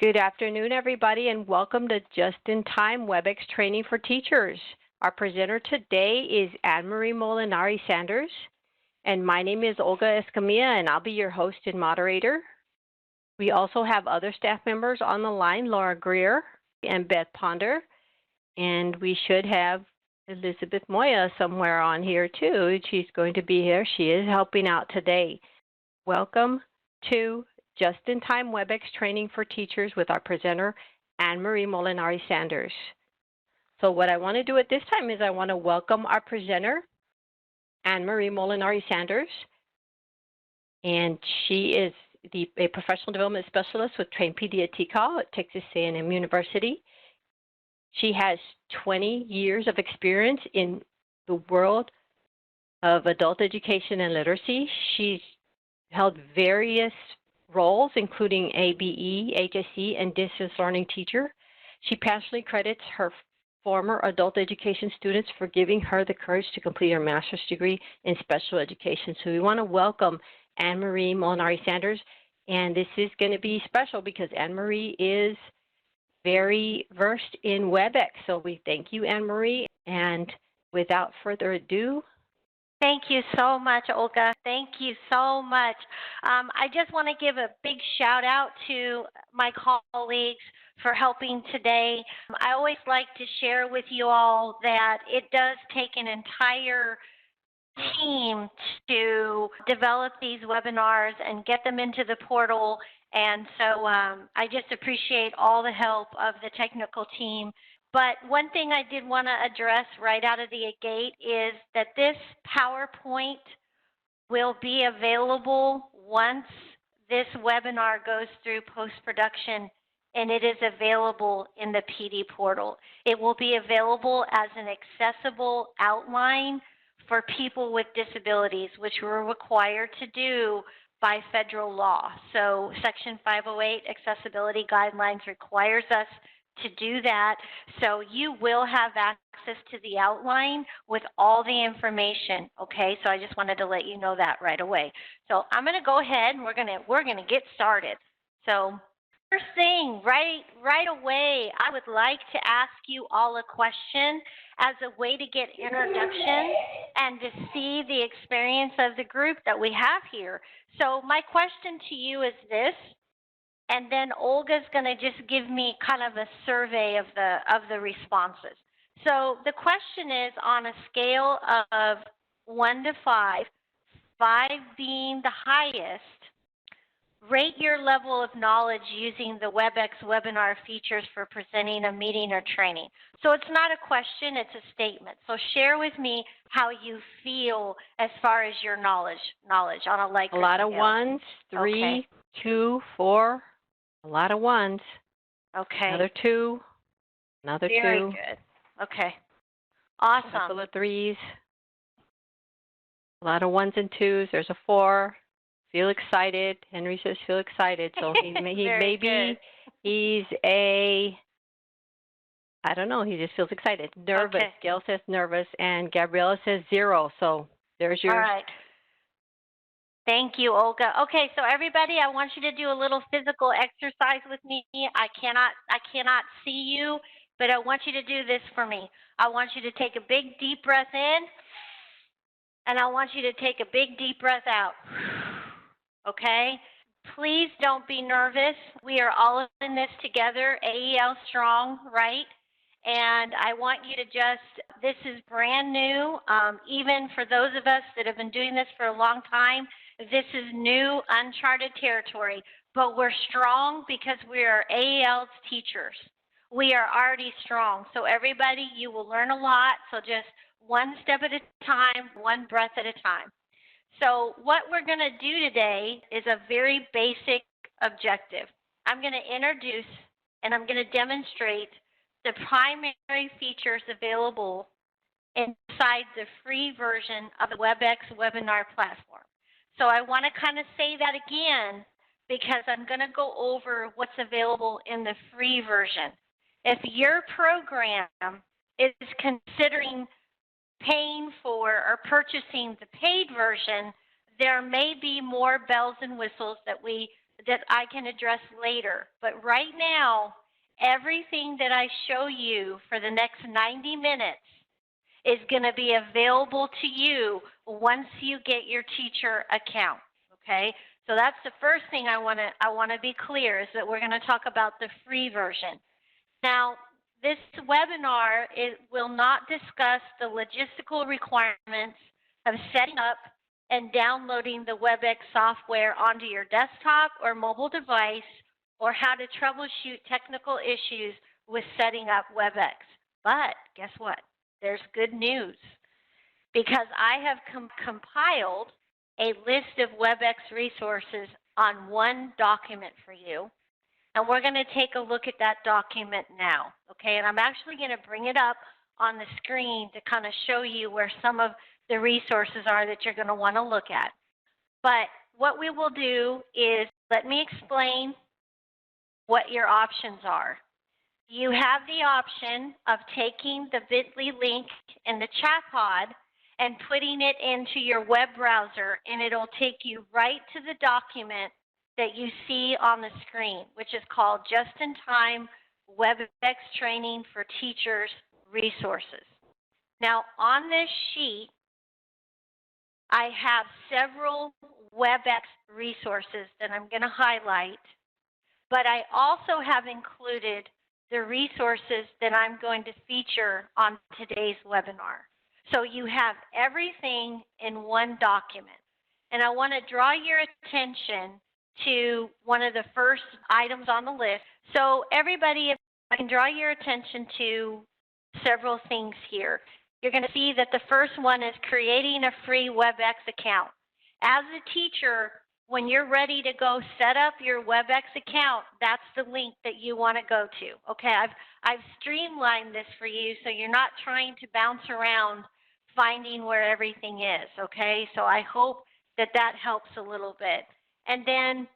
Good afternoon, everybody, and welcome to Just-in-Time WebEx Training for Teachers. Our presenter today is Anne-Marie Molinari-Sanders, and my name is Olga Escamilla, and I'll be your host and moderator. We also have other staff members on the line, Laura Greer and Beth Ponder, and we should have Elizabeth Moya somewhere on here too. She's going to be here. She is helping out today. Welcome to Just-in-Time WebEx Training for Teachers with our presenter, Anne-Marie Molinari-Sanders. So what I want to do at this time is I want to welcome our presenter, Anne-Marie Molinari-Sanders, and she is a professional development specialist with Trained PD at TCAL at Texas A&M University. She has 20 years of experience in the world of adult education and literacy. She's held various roles, including ABE, HSE, and distance learning teacher. She passionately credits her former adult education students for giving her the courage to complete her master's degree in special education. So we want to welcome Anne-Marie Molinari-Sanders, and this is going to be special because Anne-Marie is very versed in WebEx. So we thank you, Anne-Marie, and without further ado, thank you so much, Olga. Thank you so much. I just want to give a big shout out to my colleagues for helping today. I always like to share with you all that it does take an entire team to develop these webinars and get them into the portal. And so I just appreciate all the help of the technical team. But one thing I did want to address right out of the gate is that this PowerPoint will be available once this webinar goes through post-production, and it is available in the PD portal. It will be available as an accessible outline for people with disabilities, which we're required to do by federal law. So Section 508 accessibility guidelines requires us to do that. So you will have access to the outline with all the information. Okay, so I just wanted to let you know that right away. So I'm going to go ahead and we're going to get started. So first thing, right away, I would like to ask you all a question as a way to get introduction and to see the experience of the group that we have here. So my question to you is this, and then Olga's going to just give me kind of a survey of the responses. So the question is, on a scale of 1 to 5, 5 being the highest, rate your level of knowledge using the WebEx webinar features for presenting a meeting or training. So it's not a question, it's a statement. So share with me how you feel as far as your knowledge on a Likert scale. A lot of ones, 3, okay. 2, 4, a lot of ones. Okay. Another 2, another 2. Very good. Okay. Awesome. A couple of 3s. A lot of 1s and 2s. There's a 4. Feel excited. Henry says feel excited. So he's a, I don't know, he just feels excited. Nervous. Okay. Gail says nervous, and Gabriella says 0. So there's yours. All right. Thank you, Olga. Okay, so everybody, I want you to do a little physical exercise with me. I cannot see you, but I want you to do this for me. I want you to take a big deep breath in, and I want you to take a big deep breath out. Okay? Please don't be nervous. We are all in this together, AEL strong, right? And I want you to this is brand new. Even for those of us that have been doing this for a long time, this is new, uncharted territory. But we're strong because we are AEL's teachers. We are already strong. So everybody, you will learn a lot. So just one step at a time, one breath at a time. So what we're going to do today is a very basic objective. I'm going to introduce and I'm going to demonstrate the primary features available inside the free version of the WebEx webinar platform. So I want to kind of say that again because I'm going to go over what's available in the free version. If your program is considering paying for or purchasing the paid version, there may be more bells and whistles that we that I can address later. But right now, everything that I show you for the next 90 minutes is going to be available to you once you get your teacher account, okay? So that's the first thing I want to be clear, is that we're going to talk about the free version. Now, this webinar will not discuss the logistical requirements of setting up and downloading the WebEx software onto your desktop or mobile device, or how to troubleshoot technical issues with setting up WebEx. But guess what? There's good news, because I have compiled a list of WebEx resources on one document for you. And we're going to take a look at that document now, okay? And I'm actually going to bring it up on the screen to kind of show you where some of the resources are that you're going to want to look at. But what we will do is, let me explain what your options are. You have the option of taking the bit.ly link in the chat pod and putting it into your web browser, and it'll take you right to the document that you see on the screen, which is called Just-in-Time WebEx Training for Teachers Resources. Now, on this sheet, I have several WebEx resources that I'm going to highlight, but I also have included the resources that I'm going to feature on today's webinar. So you have everything in one document. And I want to draw your attention to one of the first items on the list. So everybody, if I can draw your attention to several things here. You're going to see that the first one is creating a free WebEx account. As a teacher, when you're ready to go set up your WebEx account, that's the link that you want to go to. Okay, I've streamlined this for you so you're not trying to bounce around finding where everything is. Okay, so I hope that that helps a little bit. And then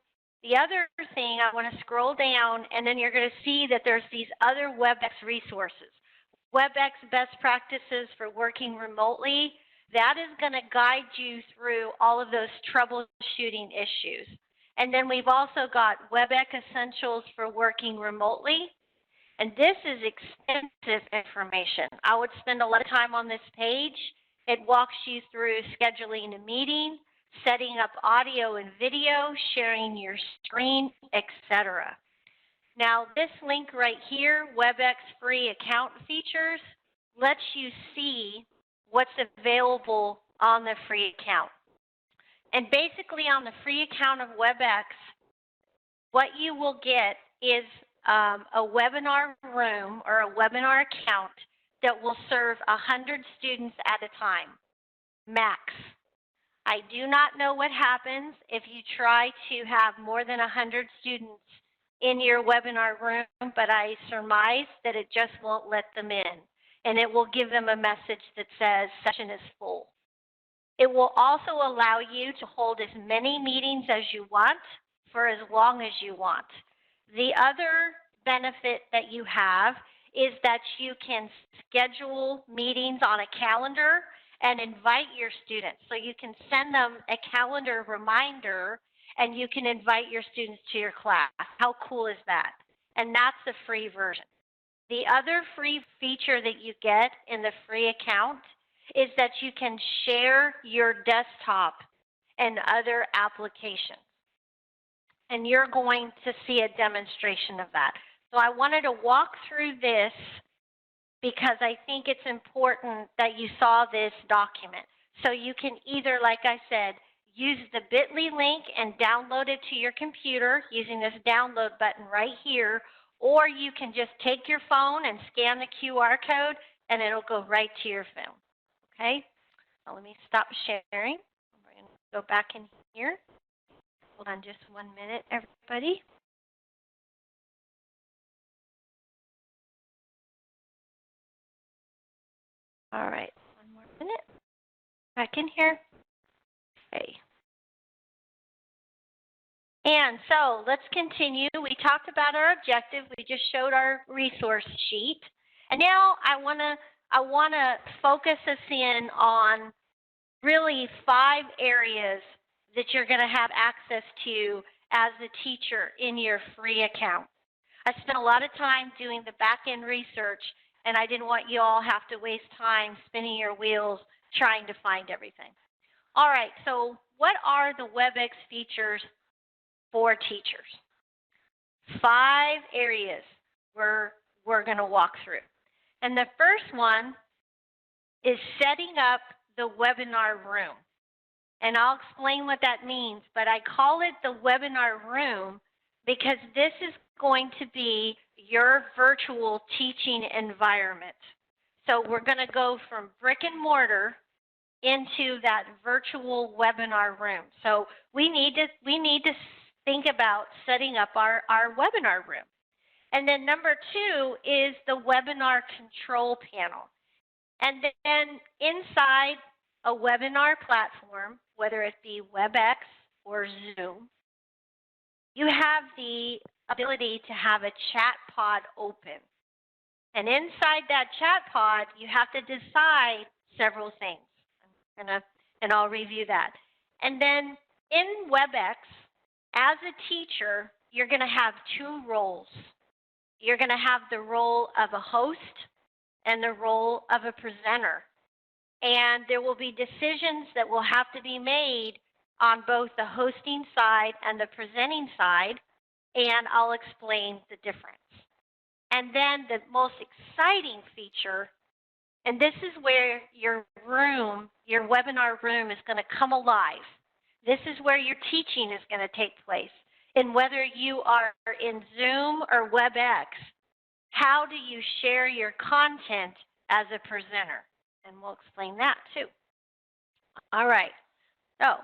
the other thing, I want to scroll down, and then you're going to see that there's these other WebEx resources. WebEx best practices for working remotely. That is going to guide you through all of those troubleshooting issues. And then we've also got WebEx Essentials for working remotely. And this is extensive information. I would spend a lot of time on this page. It walks you through scheduling a meeting, setting up audio and video, sharing your screen, etc. Now, this link right here, WebEx free account features, lets you see what's available on the free account. And basically on the free account of WebEx, what you will get is a webinar room or a webinar account that will serve 100 students at a time, max. I do not know what happens if you try to have more than 100 students in your webinar room, but I surmise that it just won't let them in. And it will give them a message that says session is full. It will also allow you to hold as many meetings as you want for as long as you want. The other benefit that you have is that you can schedule meetings on a calendar and invite your students. So you can send them a calendar reminder and you can invite your students to your class. How cool is that? And that's the free version. The other free feature that you get in the free account is that you can share your desktop and other applications. And you're going to see a demonstration of that. So I wanted to walk through this because I think it's important that you saw this document. So you can either, like I said, use the bit.ly link and download it to your computer using this download button right here, or you can just take your phone and scan the QR code and it'll go right to your phone. Okay, now let me stop sharing. We're going to go back in here. Hold on just 1 minute, everybody. All right, 1 more minute. Back in here. Okay. And so let's continue. We talked about our objective. We just showed our resource sheet. And now I want to focus us in on really 5 areas that you're going to have access to as a teacher in your free account. I spent a lot of time doing the back-end research, and I didn't want you all have to waste time spinning your wheels trying to find everything. All right, so what are the WebEx features for teachers? 5 areas we're going to walk through. And the first one is setting up the webinar room. And I'll explain what that means, but I call it the webinar room because this is going to be your virtual teaching environment. So we're going to go from brick and mortar into that virtual webinar room. So we need to think about setting up our webinar room. And then number 2 is the webinar control panel. And then inside a webinar platform, whether it be WebEx or Zoom, you have the ability to have a chat pod open. And inside that chat pod, you have to decide several things. And I'll review that. And then in WebEx, as a teacher, you're going to have 2 roles. You're going to have the role of a host and the role of a presenter. And there will be decisions that will have to be made on both the hosting side and the presenting side, and I'll explain the difference. And then the most exciting feature, and this is where your room, your webinar room is going to come alive. This is where your teaching is going to take place. And whether you are in Zoom or WebEx, how do you share your content as a presenter? And we'll explain that too. All right, so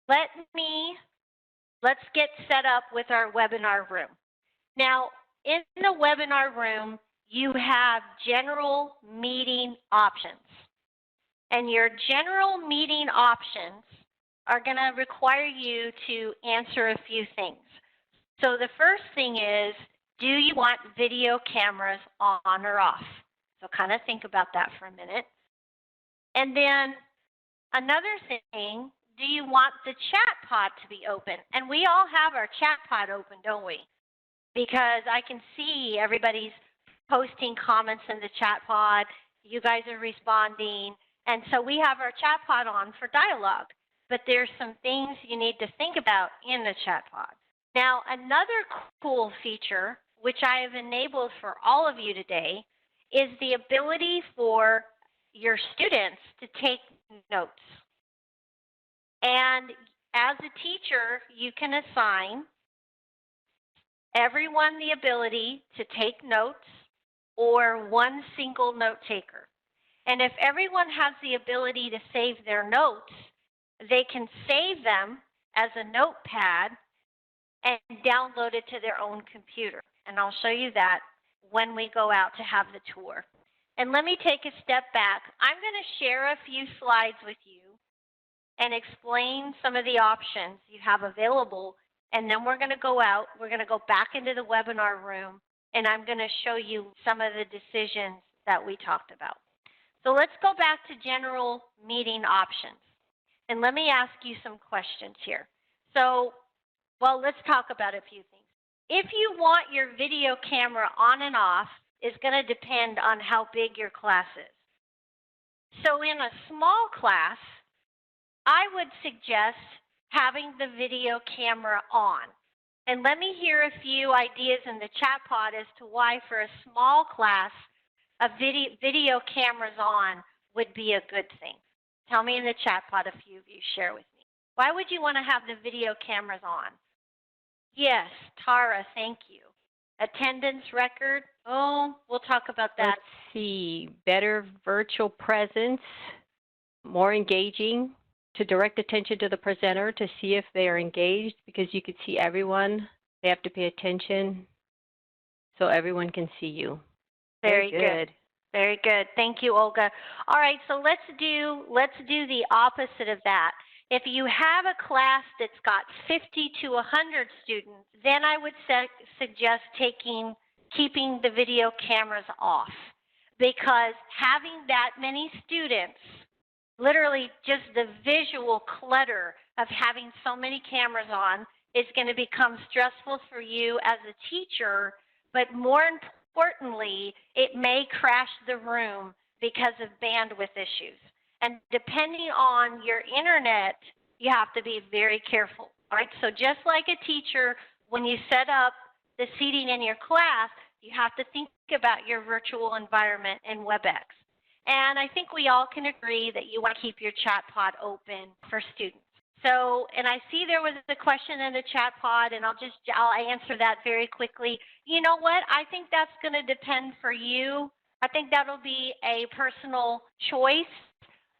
let's get set up with our webinar room. Now, in the webinar room, you have general meeting options. And your general meeting options are going to require you to answer a few things. So the first thing is, do you want video cameras on or off? So kind of think about that for a minute. And then another thing, do you want the chat pod to be open? And we all have our chat pod open, don't we? Because I can see everybody's posting comments in the chat pod. You guys are responding. And so we have our chat pod on for dialogue. But there's some things you need to think about in the chat pod. Now, another cool feature, which I have enabled for all of you today, is the ability for your students to take notes. And as a teacher, you can assign everyone the ability to take notes or one single note taker. And if everyone has the ability to save their notes, they can save them as a notepad and download it to their own computer. And I'll show you that when we go out to have the tour. And let me take a step back. I'm going to share a few slides with you and explain some of the options you have available. And then we're going to go out, we're going to go back into the webinar room, and I'm going to show you some of the decisions that we talked about. So let's go back to general meeting options. And let me ask you some questions here. So, well, let's talk about a few things. If you want your video camera on and off, is going to depend on how big your class is. So in a small class, I would suggest having the video camera on. And let me hear a few ideas in the chat pod as to why for a small class, a video cameras on would be a good thing. Tell me in the chat pod, a few of you share with me. Why would you want to have the video cameras on? Yes, Tara, thank you. Attendance record, oh, we'll talk about that. Let's see, better virtual presence, more engaging, to direct attention to the presenter to see if they are engaged, because you could see everyone. They have to pay attention so everyone can see you. Very good. Very good. Thank you, Olga. All right, so let's do the opposite of that. If you have a class that's got 50 to 100 students, then I would suggest keeping the video cameras off, because having that many students literally just the visual clutter of having so many cameras on is going to become stressful for you as a teacher, but more importantly, it may crash the room because of bandwidth issues. And depending on your internet, you have to be very careful. All right, so just like a teacher, when you set up the seating in your class, you have to think about your virtual environment in WebEx. And I think we all can agree that you want to keep your chat pod open for students. So, and I see there was a question in the chat pod, and I'll answer that very quickly. You know what? I think that's going to depend for you. I think that'll be a personal choice,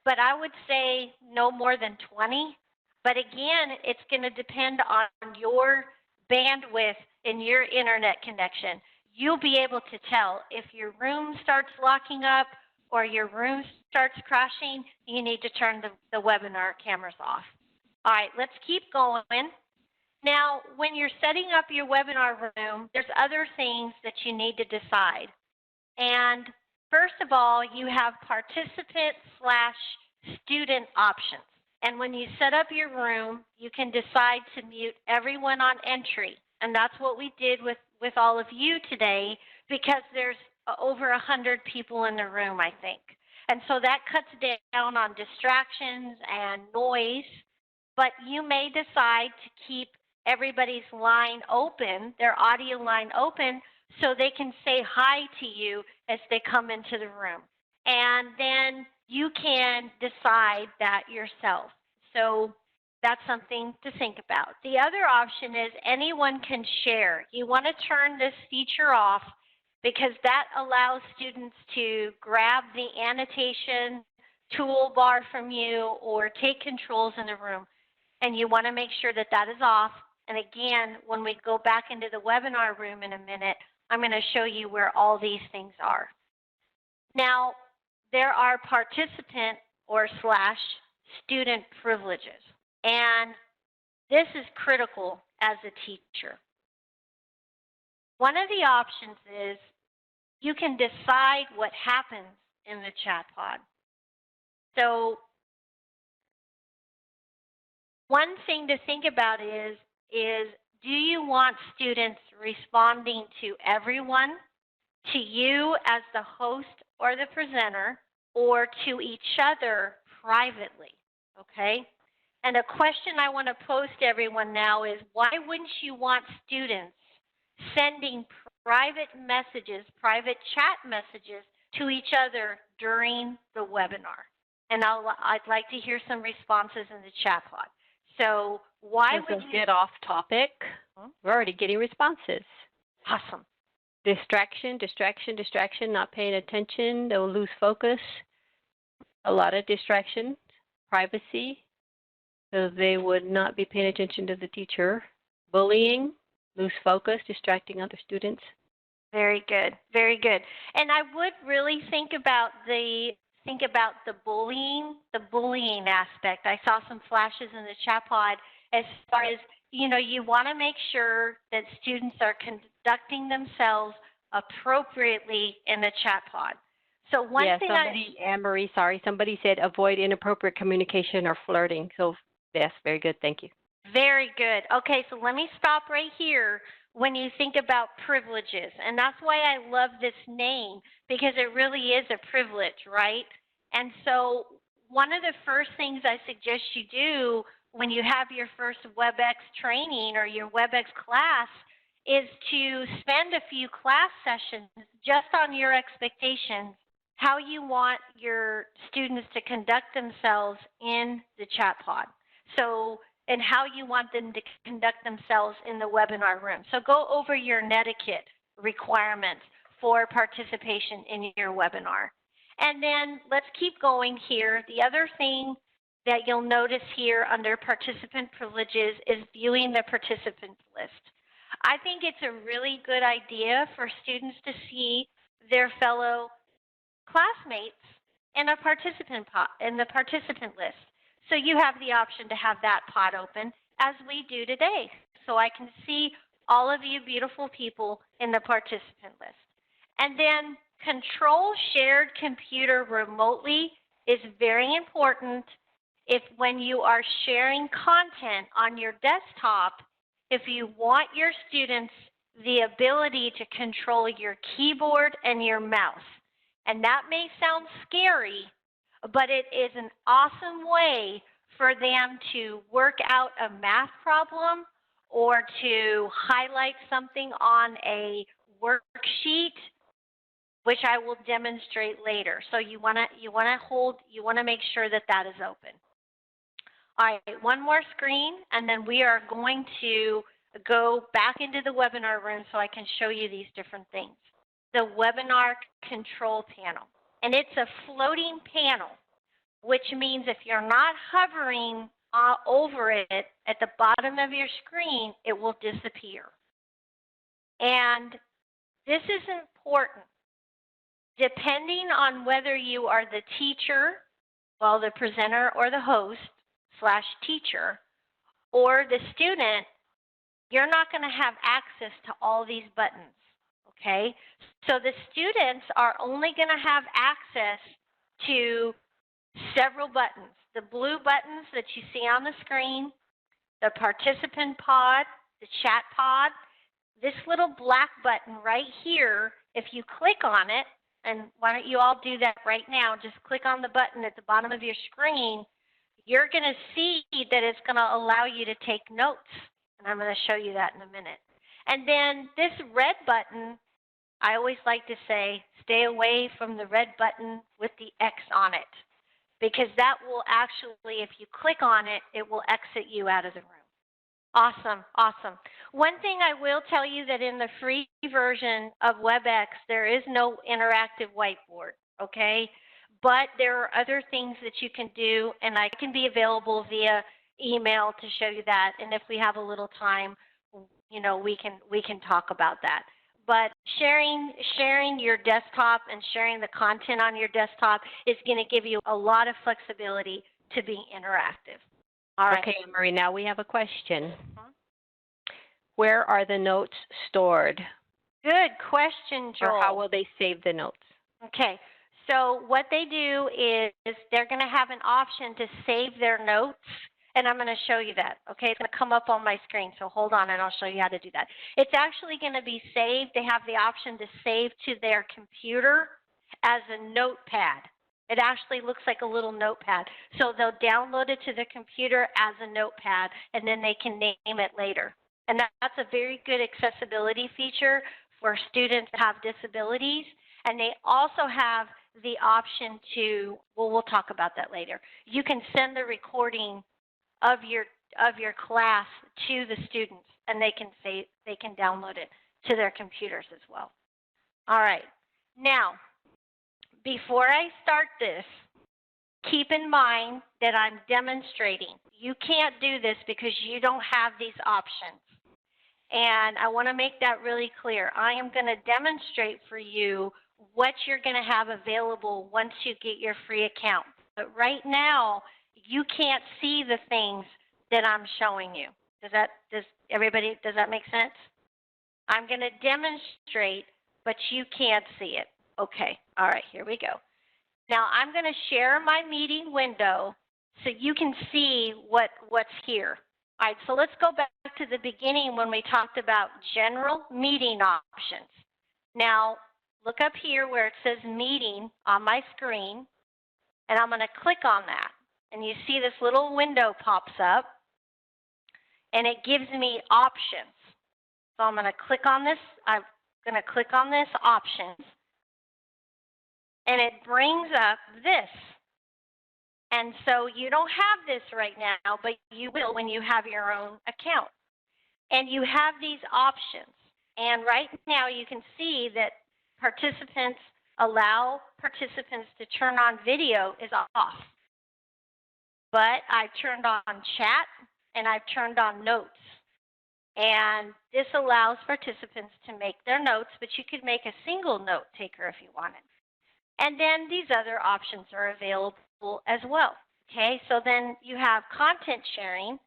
but I would say no more than 20. But again, it's going to depend on your bandwidth and your internet connection. You'll be able to tell if your room starts locking up or your room starts crashing, you need to turn the webinar cameras off. All right, let's keep going. Now, when you're setting up your webinar room, there's other things that you need to decide. And first of all, you have participant/student options. And when you set up your room, you can decide to mute everyone on entry. And that's what we did with all of you today, because there's over 100 people in the room, I think. And so that cuts down on distractions and noise, but you may decide to keep everybody's line open, their audio line open, so they can say hi to you as they come into the room. And then you can decide that yourself. So that's something to think about. The other option is anyone can share. You want to turn this feature off because that allows students to grab the annotation toolbar from you or take controls in the room. And you want to make sure that that is off. And again, when we go back into the webinar room in a minute, I'm going to show you where all these things are. Now, there are participant or / student privileges. And this is critical as a teacher. One of the options is you can decide what happens in the chat pod. So one thing to think about is do you want students responding to everyone, to you as the host or the presenter, or to each other privately, okay? And a question I want to pose to everyone now is, why wouldn't you want students sending private messages, private chat messages to each other during the webinar? And I'd like to hear some responses in the chat pod. So why would you get off topic? We're already getting responses. Awesome. Distraction, distraction, distraction, not paying attention, they'll lose focus. A lot of distraction, privacy, so they would not be paying attention to the teacher. Bullying, lose focus, distracting other students. Very good, very good. And I would really think about the bullying aspect. I saw some flashes in the chat pod as far as, you know, you want to make sure that students are conducting themselves appropriately in the chat pod. So one thing Anne-Marie, sorry, somebody said avoid inappropriate communication or flirting. So yes, very good, thank you. Very good. Okay, so let me stop right here when you think about privileges. And that's why I love this name, because it really is a privilege, right? And so one of the first things I suggest you do when you have your first WebEx training or your WebEx class is to spend a few class sessions just on your expectations, how you want your students to conduct themselves in the chat pod. So, and how you want them to conduct themselves in the webinar room. So go over your netiquette requirements for participation in your webinar. And then let's keep going here. The other thing that you'll notice here under participant privileges is viewing the participants list. I think it's a really good idea for students to see their fellow classmates in a participant list. So you have the option to have that pod open as we do today. So I can see all of you beautiful people in the participant list. And then control shared computer remotely is very important. If when you are sharing content on your desktop, if you want your students the ability to control your keyboard and your mouse. And that may sound scary, but it is an awesome way for them to work out a math problem or to highlight something on a worksheet, which I will demonstrate later. So you want to make sure that that is open. All right, one more screen, and then we are going to go back into the webinar room so I can show you these different things. The webinar control panel, and it's a floating panel, which means if you're not hovering over it at the bottom of your screen, it will disappear. And this is important. Depending on whether you are the teacher, well, the presenter or the host / teacher, or the student, you're not going to have access to all these buttons, okay? So the students are only going to have access to several buttons. The blue buttons that you see on the screen, the participant pod, the chat pod, this little black button right here, if you click on it, and why don't you all do that right now, just click on the button at the bottom of your screen, you're going to see that it's going to allow you to take notes. And I'm going to show you that in a minute. And then this red button, I always like to say, stay away from the red button with the X on it, because that will actually, if you click on it, it will exit you out of the room. Awesome, awesome. One thing I will tell you that in the free version of WebEx, there is no interactive whiteboard, okay? But there are other things that you can do, and I can be available via email to show you that. And if we have a little time, you know, we can talk about that. But sharing your desktop and sharing the content on your desktop is going to give you a lot of flexibility to be interactive. All right. Okay, Marie, now we have a question. Where are the notes stored? Good question, Joel. Or how will they save the notes? Okay, so what they do is they're going to have an option to save their notes, and I'm going to show you that. Okay, it's going to come up on my screen, so hold on and I'll show you how to do that. It's actually going to be saved. They have the option to save to their computer as a notepad. It actually looks like a little notepad. So they'll download it to their computer as a notepad, and then they can name it later. And that's a very good accessibility feature for students that have disabilities. And they also have the option to, well, we'll talk about that later. You can send the recording of your class to the students, and they can download it to their computers as well. All right. Now, before I start this, keep in mind that I'm demonstrating. You can't do this because you don't have these options. And I want to make that really clear. I am going to demonstrate for you what you're going to have available once you get your free account. But right now, you can't see the things that I'm showing you. Does that make sense? I'm going to demonstrate, but you can't see it. Okay, all right, here we go. Now I'm going to share my meeting window so you can see what's here. All right, so let's go back to the beginning when we talked about general meeting options. Now look up here where it says meeting on my screen, and I'm going to click on that. And you see this little window pops up, and it gives me options. So I'm going to click on this. I'm going to click on this options. And it brings up this. And so you don't have this right now, but you will when you have your own account. And you have these options. And right now you can see that allow participants to turn on video is off. But I've turned on chat and I've turned on notes. And this allows participants to make their notes, but you could make a single note taker if you wanted. And then these other options are available as well. Okay, so then you have content sharing,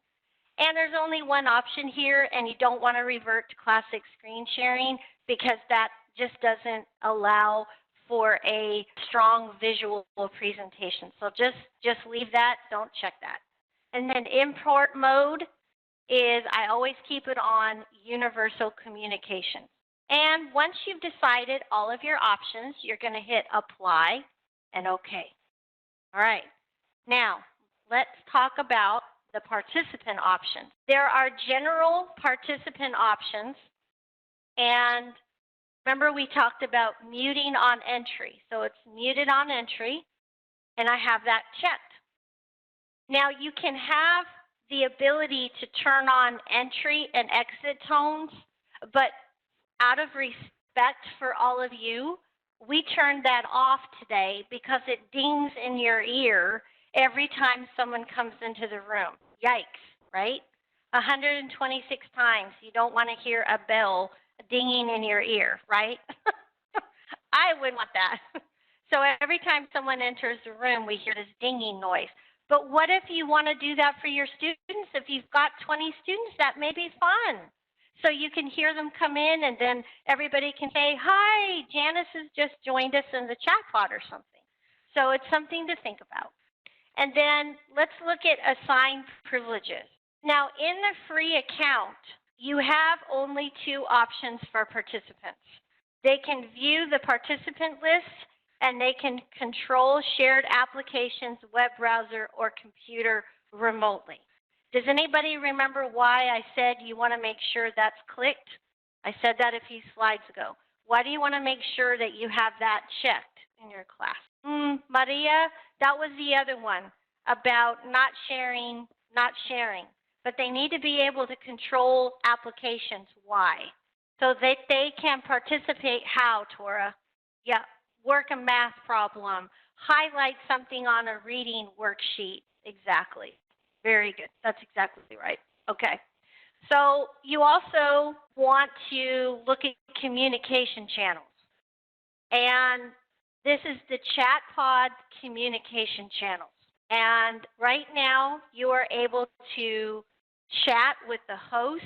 and there's only one option here, and you don't want to revert to classic screen sharing because that just doesn't allow for a strong visual presentation. So just leave that, don't check that. And then import mode is I always keep it on universal communication. And once you've decided all of your options, you're going to hit apply and OK. All right. Now, let's talk about the participant options. There are general participant options. And remember, we talked about muting on entry. So it's muted on entry, and I have that checked. Now, you can have the ability to turn on entry and exit tones, but out of respect for all of you, we turned that off today because it dings in your ear every time someone comes into the room. Yikes, right? 126 times. You don't want to hear a bell dinging in your ear, right? I wouldn't want that. So every time someone enters the room, we hear this dinging noise. But what if you want to do that for your students? If you've got 20 students, that may be fun. So you can hear them come in, and then everybody can say, hi, Janice has just joined us in the chat pod or something. So it's something to think about. And then let's look at assigned privileges. Now, in the free account, you have only two options for participants. They can view the participant list, and they can control shared applications, web browser, or computer remotely. Does anybody remember why I said you want to make sure that's clicked? I said that a few slides ago. Why do you want to make sure that you have that checked in your class? Maria, that was the other one about not sharing. But they need to be able to control applications. Why? So that they can participate. How, Tora? Yeah, work a math problem, highlight something on a reading worksheet. Exactly. Very good. That's exactly right. Okay. So you also want to look at communication channels. And this is the chat pod communication channels. And right now you are able to chat with the host,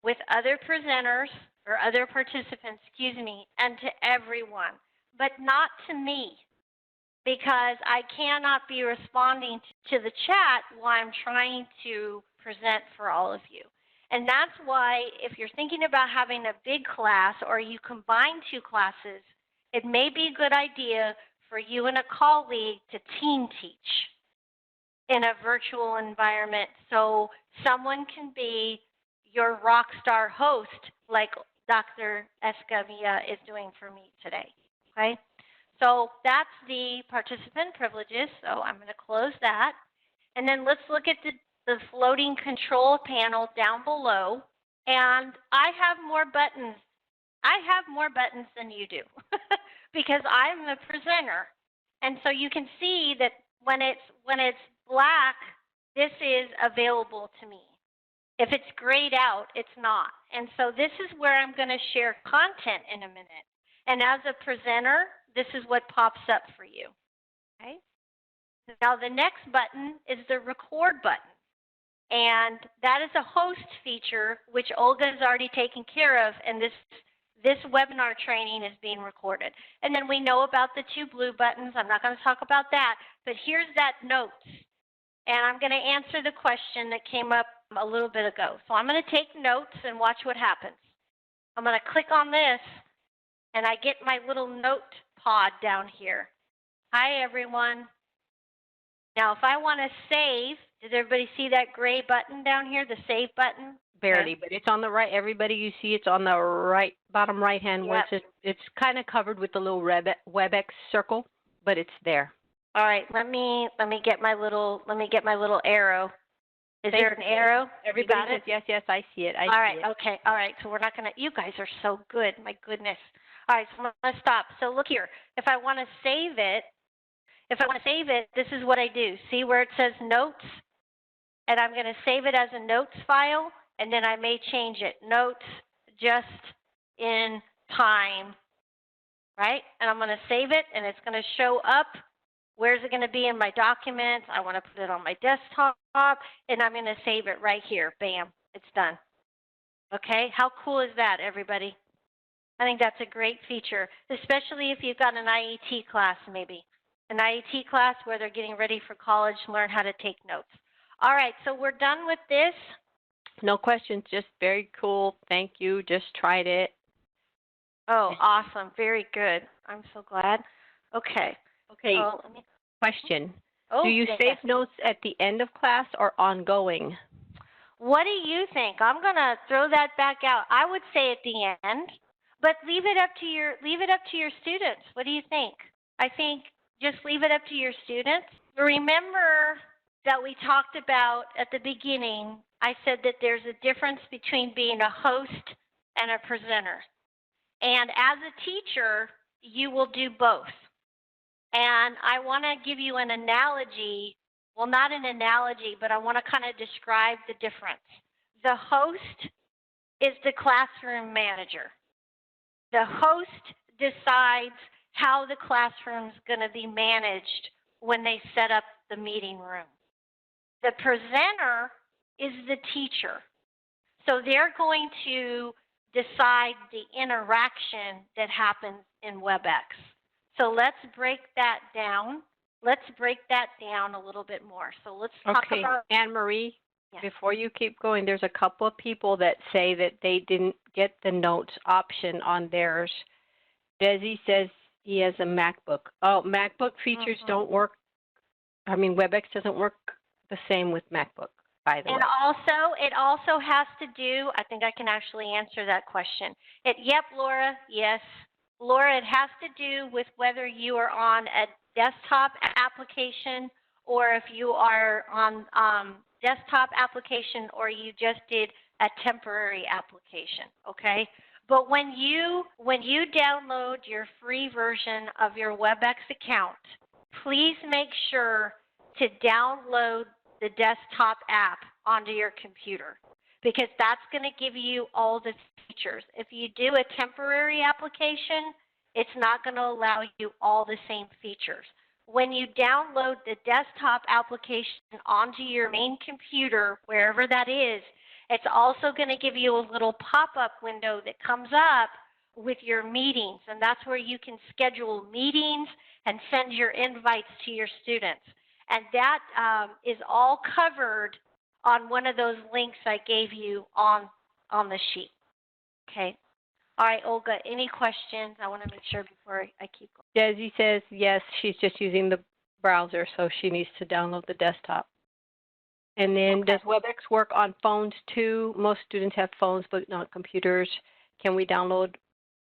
with other presenters or other participants, and to everyone, but not to me, because I cannot be responding to the chat while I'm trying to present for all of you. And that's why if you're thinking about having a big class or you combine two classes, it may be a good idea for you and a colleague to team teach in a virtual environment so someone can be your rock star host like Dr. Escamilla is doing for me today, okay? So that's the participant privileges, so I'm going to close that. And then let's look at the floating control panel down below. And I have more buttons. I have more buttons than you do because I'm the presenter. And so you can see that when it's black, this is available to me. If it's grayed out, it's not. And so this is where I'm going to share content in a minute. And as a presenter, this is what pops up for you. Okay. Now the next button is the record button. And that is a host feature which Olga has already taken care of, and this webinar training is being recorded. And then we know about the two blue buttons. I'm not going to talk about that, but here's that notes. And I'm going to answer the question that came up a little bit ago. So I'm going to take notes and watch what happens. I'm going to click on this, and I get my little note pod down here. Hi, everyone. Now, if I want to save, did everybody see that gray button down here, the save button? Barely, but it's on the right. Everybody, you see it's on the right, bottom right-hand. Yep. It's kind of covered with the little WebEx circle, but it's there. All right, let me get my little arrow. Is there an arrow? Everybody says yes, yes, I see it. All right, okay, all right. So we're not gonna. You guys are so good. My goodness. All right, so I'm gonna stop. So look here. If I want to save it, this is what I do. See where it says notes, and I'm gonna save it as a notes file, and then I may change it. Notes just in time, right? And I'm gonna save it, and it's gonna show up. Where's it going to be in my documents? I want to put it on my desktop, and I'm going to save it right here. Bam, it's done. Okay, how cool is that, everybody? I think that's a great feature, especially if you've got an IET class maybe. An IET class where they're getting ready for college to learn how to take notes. All right, so we're done with this. No questions, just very cool. Thank you. Just tried it. Oh, awesome. Very good. I'm so glad. Okay. Okay, Oh, question. Oh, do you yes. save notes at the end of class or ongoing? What do you think? I'm going to throw that back out. I would say at the end, but leave it up to your students. What do you think? I think just leave it up to your students. Remember that we talked about at the beginning, I said that there's a difference between being a host and a presenter. And as a teacher, you will do both. And I want to give you an analogy. Well, not an analogy, but I want to kind of describe the difference. The host is the classroom manager. The host decides how the classroom is going to be managed when they set up the meeting room. The presenter is the teacher. So they're going to decide the interaction that happens in WebEx. So let's break that down. Let's break that down a little bit more. So let's talk about. Anne-Marie, Yes. before you keep going, there's a couple of people that say that they didn't get the notes option on theirs. Desi says he has a MacBook. Oh, MacBook features don't work. I mean, WebEx doesn't work the same with MacBook, by the way. And it also has to do, I think I can actually answer that question. Yep, Laura, yes. Laura, it has to do with whether you are on a desktop application or if you are on desktop application or you just did a temporary application, okay? But when you download your free version of your WebEx account, please make sure to download the desktop app onto your computer because that's going to give you all the features. If you do a temporary application, it's not going to allow you all the same features. When you download the desktop application onto your main computer, wherever that is, it's also going to give you a little pop-up window that comes up with your meetings, and that's where you can schedule meetings and send your invites to your students. And that is all covered on one of those links I gave you on the sheet. Okay. All right, Olga, any questions? I want to make sure before I keep going. Desi says yes, she's just using the browser, so she needs to download the desktop. And then does WebEx work on phones too? Most students have phones but not computers. Can we download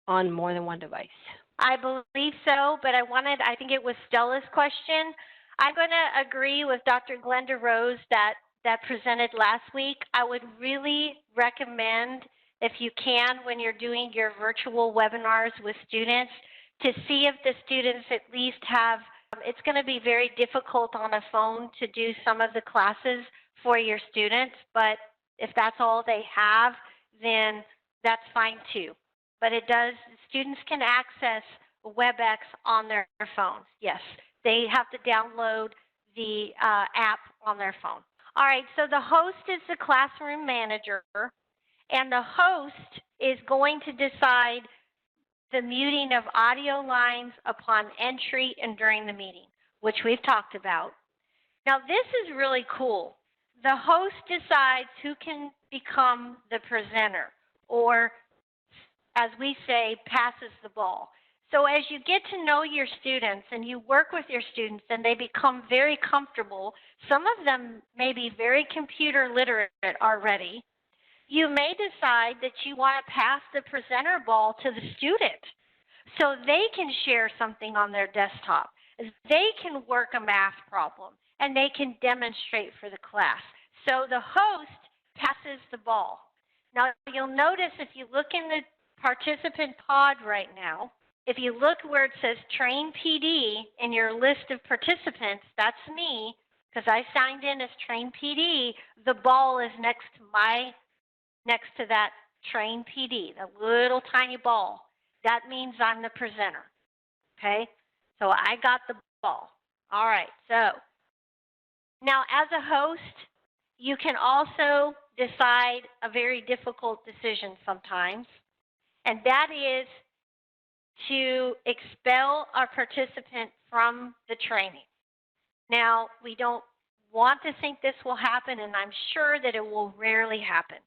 on more than one device? I believe so, but I think it was Stella's question. I'm going to agree with Dr. Glenda Rose that presented last week. I would really recommend, if you can, when you're doing your virtual webinars with students, to see if the students at least have, it's going to be very difficult on a phone to do some of the classes for your students, but if that's all they have, then that's fine too. But students can access WebEx on their phones, yes. They have to download the app on their phone. All right, so the host is the classroom manager, and the host is going to decide the muting of audio lines upon entry and during the meeting, which we've talked about. Now, this is really cool. The host decides who can become the presenter, or as we say, passes the ball. So as you get to know your students and you work with your students and they become very comfortable, some of them may be very computer literate already, you may decide that you want to pass the presenter ball to the student so they can share something on their desktop. They can work a math problem and they can demonstrate for the class. So the host passes the ball. Now you'll notice if you look in the participant pod right now, if you look where it says Train PD in your list of participants, that's me, because I signed in as Train PD. The ball is next to that Train PD, the little tiny ball. That means I'm the presenter, okay? So I got the ball. All right, so now as a host, you can also decide a very difficult decision sometimes. and that is to expel our participant from the training. Now, we don't want to think this will happen, and I'm sure that it will rarely happen.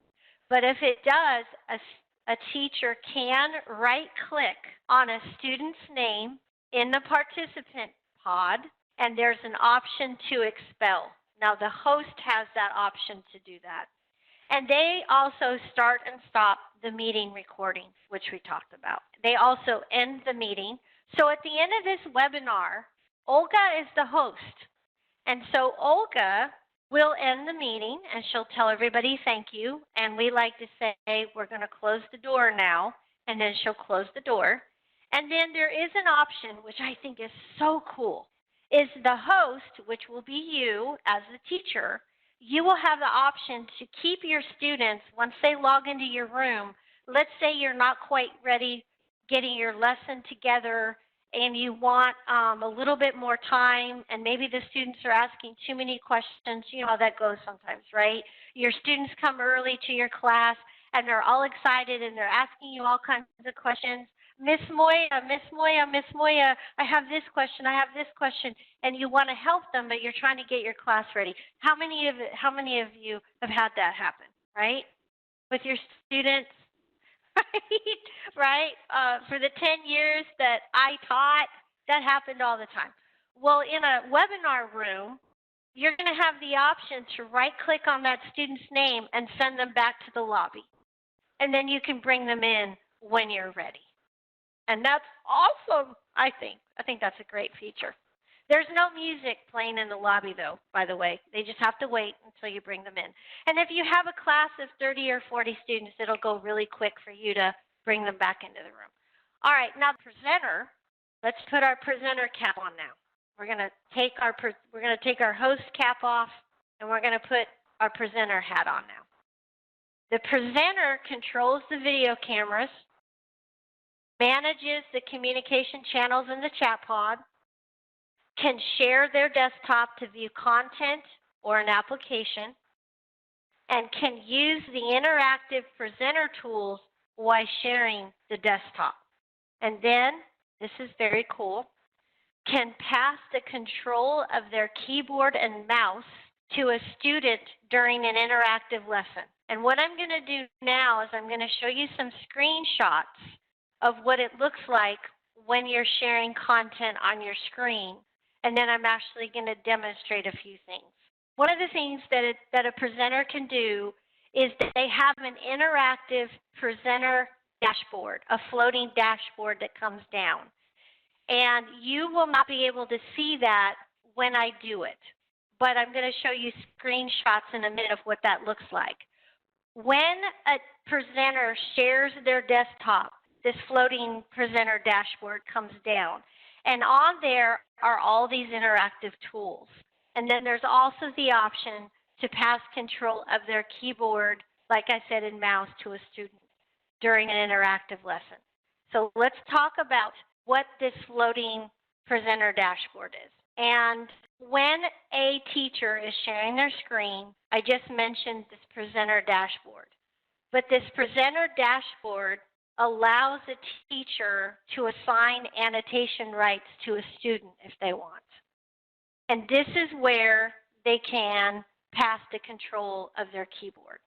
But if it does, a teacher can right-click on a student's name in the participant pod, and there's an option to expel. Now, the host has that option to do that. And they also start and stop the meeting recording, which we talked about. They also end the meeting. So at the end of this webinar, Olga is the host. And so Olga will end the meeting, and she'll tell everybody thank you. And we like to say we're going to close the door now, and then she'll close the door. And then there is an option, which I think is so cool, is the host, which will be you as the teacher. You will have the option to keep your students, once they log into your room, let's say you're not quite ready getting your lesson together and you want a little bit more time, and maybe the students are asking too many questions. You know how that goes sometimes, right? Your students come early to your class and they're all excited and they're asking you all kinds of questions. Miss Moya, I have this question, and you want to help them, but you're trying to get your class ready. How many of you have had that happen, right? With your students, right? For the 10 years that I taught, that happened all the time. Well, in a webinar room, you're going to have the option to right-click on that student's name and send them back to the lobby. And then you can bring them in when you're ready. And that's awesome, I think. I think that's a great feature. There's no music playing in the lobby, though, by the way. They just have to wait until you bring them in. And if you have a class of 30 or 40 students, it'll go really quick for you to bring them back into the room. All right, now the presenter, let's put our presenter cap on now. We're going to take our host cap off, and we're going to put our presenter hat on now. The presenter controls the video cameras, manages the communication channels in the chat pod, can share their desktop to view content or an application, and can use the interactive presenter tools while sharing the desktop. And then, this is very cool, can pass the control of their keyboard and mouse to a student during an interactive lesson. And what I'm going to do now is I'm going to show you some screenshots of what it looks like when you're sharing content on your screen. And then I'm actually going to demonstrate a few things. One of the things that a presenter can do is that they have an interactive presenter dashboard, a floating dashboard that comes down. And you will not be able to see that when I do it. But I'm going to show you screenshots in a minute of what that looks like. When a presenter shares their desktop, this floating presenter dashboard comes down. And on there are all these interactive tools. And then there's also the option to pass control of their keyboard, like I said, and mouse to a student during an interactive lesson. So let's talk about what this floating presenter dashboard is. And when a teacher is sharing their screen, I just mentioned this presenter dashboard. But this presenter dashboard allows a teacher to assign annotation rights to a student if they want. And this is where they can pass the control of their keyboard.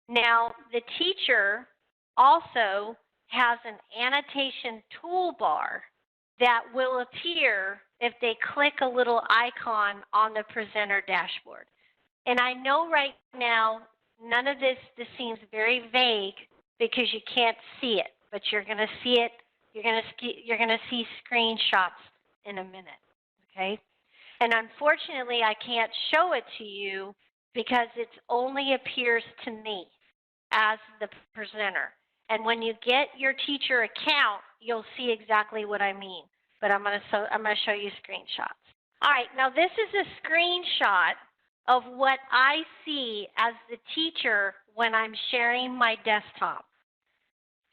Now, the teacher also has an annotation toolbar that will appear if they click a little icon on the presenter dashboard. And I know right now, none of this seems very vague because you can't see it, but you're going to see it. You're going to see screenshots in a minute, okay? And unfortunately, I can't show it to you because it only appears to me as the presenter. And when you get your teacher account, you'll see exactly what I mean. But I'm going to show you screenshots. All right, now this is a screenshot of what I see as the teacher when I'm sharing my desktop.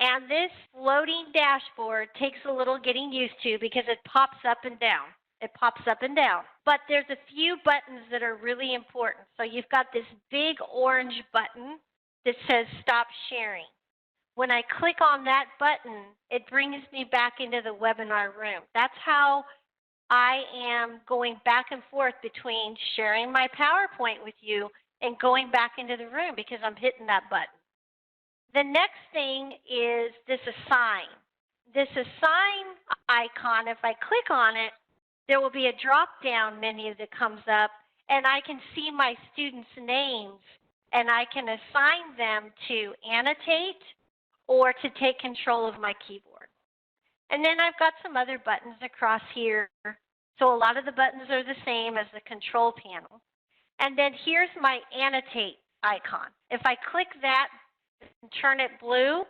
And this floating dashboard takes a little getting used to because it pops up and down. It pops up and down. But there's a few buttons that are really important. So you've got this big orange button that says stop sharing. When I click on that button, it brings me back into the webinar room. That's how I am going back and forth between sharing my PowerPoint with you and going back into the room because I'm hitting that button. The next thing is this assign. This assign icon, if I click on it, there will be a drop-down menu that comes up, and I can see my students' names, and I can assign them to annotate or to take control of my keyboard. And then I've got some other buttons across here. So a lot of the buttons are the same as the control panel. And then here's my annotate icon. If I click that and turn it blue,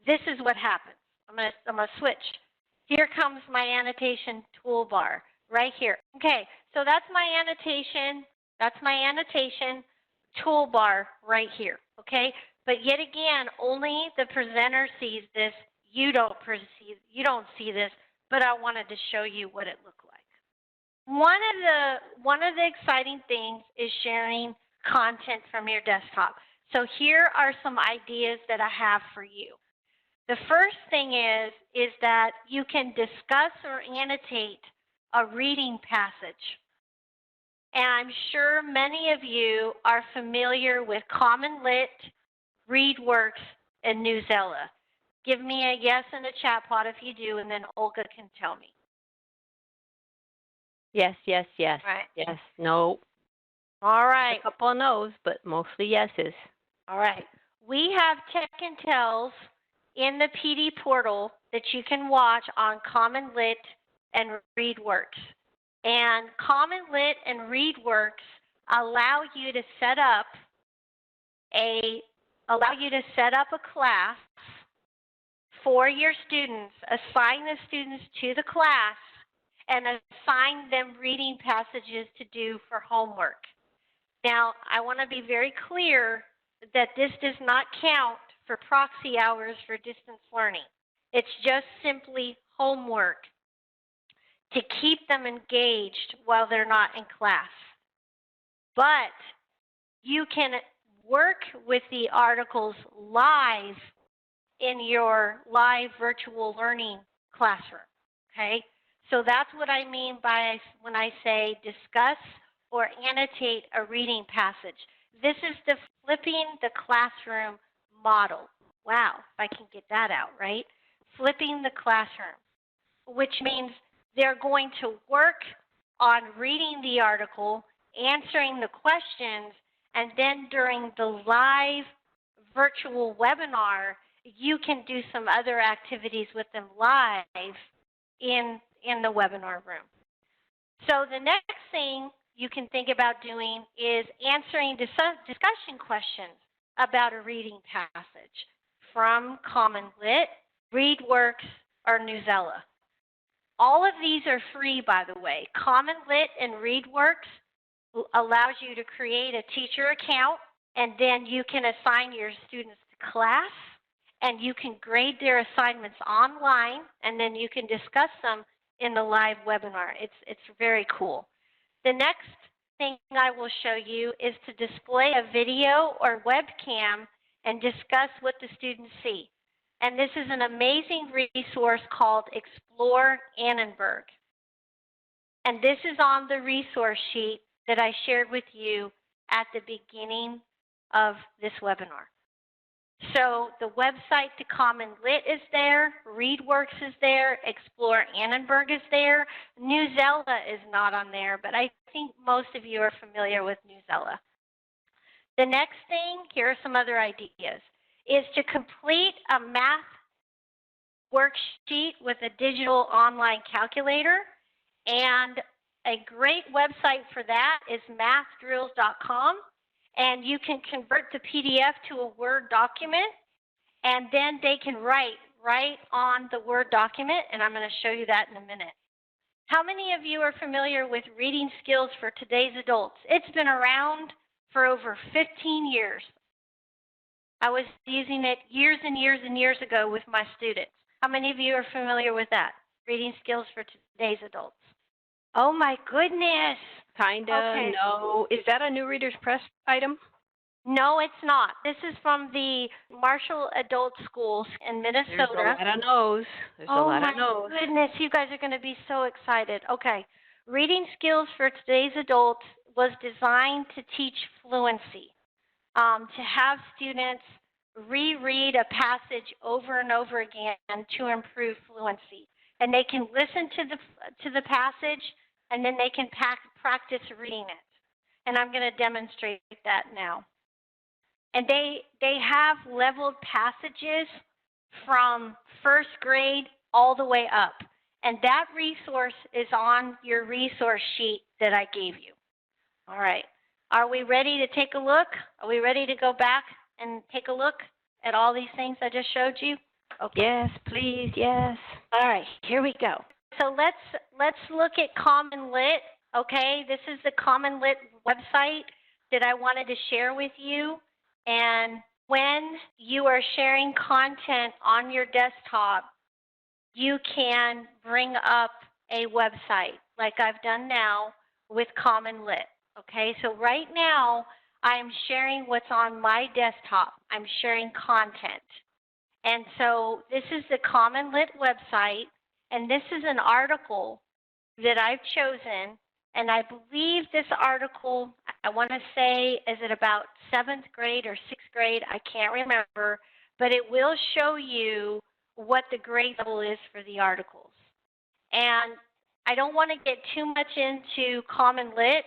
this is what happens. I'm gonna switch. Here comes my annotation toolbar right here. Okay, so that's my annotation. That's my annotation toolbar right here. Okay, but yet again, only the presenter sees this. You don't see this, but I wanted to show you what it looked like. One of the exciting things is sharing content from your desktop. So here are some ideas that I have for you. The first thing is that you can discuss or annotate a reading passage. And I'm sure many of you are familiar with Common Lit, ReadWorks, and Newsela. Give me a yes in the chat pod if you do, and then Olga can tell me. Yes, yes, yes. Right. Yes, no. All right. A couple of no's, but mostly yeses. All right. We have Tech and Tells in the PD portal that you can watch on Common Lit and ReadWorks. And Common Lit and ReadWorks allow you to set up a class for your students, assign the students to the class, and assign them reading passages to do for homework. Now, I want to be very clear that this does not count for proxy hours for distance learning. It's just simply homework to keep them engaged while they're not in class. But you can work with the articles live in your live virtual learning classroom, okay? So that's what I mean by when I say discuss or annotate a reading passage. This is the flipping the classroom model. Wow, if I can get that out, right? Flipping the classroom, which means they're going to work on reading the article, answering the questions, and then during the live virtual webinar, you can do some other activities with them live in the webinar room. So the next thing you can think about doing is answering discussion questions about a reading passage from Common Lit, ReadWorks, or Newsela. All of these are free, by the way. Common Lit and ReadWorks allows you to create a teacher account, and then you can assign your students to class, and you can grade their assignments online, and then you can discuss them in the live webinar. It's very cool. The next thing I will show you is to display a video or webcam and discuss what the students see. And this is an amazing resource called Explore Annenberg. And this is on the resource sheet that I shared with you at the beginning of this webinar. So the website to Common Lit is there, ReadWorks is there, Explore Annenberg is there, Newsela is not on there, but I think most of you are familiar with Newsela. The next thing, here are some other ideas, is to complete a math worksheet with a digital online calculator, and a great website for that is mathdrills.com. And you can convert the PDF to a Word document, and then they can write right on the Word document, and I'm going to show you that in a minute. How many of you are familiar with reading skills for today's adults? It's been around for over 15 years. I was using it years and years and years ago with my students. How many of you are familiar with that? Reading skills for today's adults. Oh my goodness. Kinda, Okay. no. Is that a New Readers Press item? No, it's not. This is from the Marshall Adult Schools in There's a Minnesota. lot of no's. There's a Oh lot my of no's. goodness, you guys are going to be so excited. Okay. Reading skills for today's adults was designed to teach fluency, to have students reread a passage over and over again to improve fluency. And they can listen to the passage, and then they can practice reading it. And I'm going to demonstrate that now. And they have leveled passages from first grade all the way up. And that resource is on your resource sheet that I gave you. All right. Are we ready to take a look? Are we ready to go back and take a look at all these things I just showed you? Okay. Yes, please, yes. All right, here we go. So let's look at Common Lit. Okay, this is the Common Lit website that I wanted to share with you. And when you are sharing content on your desktop, you can bring up a website like I've done now with Common Lit. Okay, so right now I'm sharing what's on my desktop. I'm sharing content. And so this is the Common Lit website, and this is an article that I've chosen. And I believe this article, I want to say, is it about 7th grade or 6th grade? I can't remember, but it will show you what the grade level is for the articles. And I don't want to get too much into Common Lit.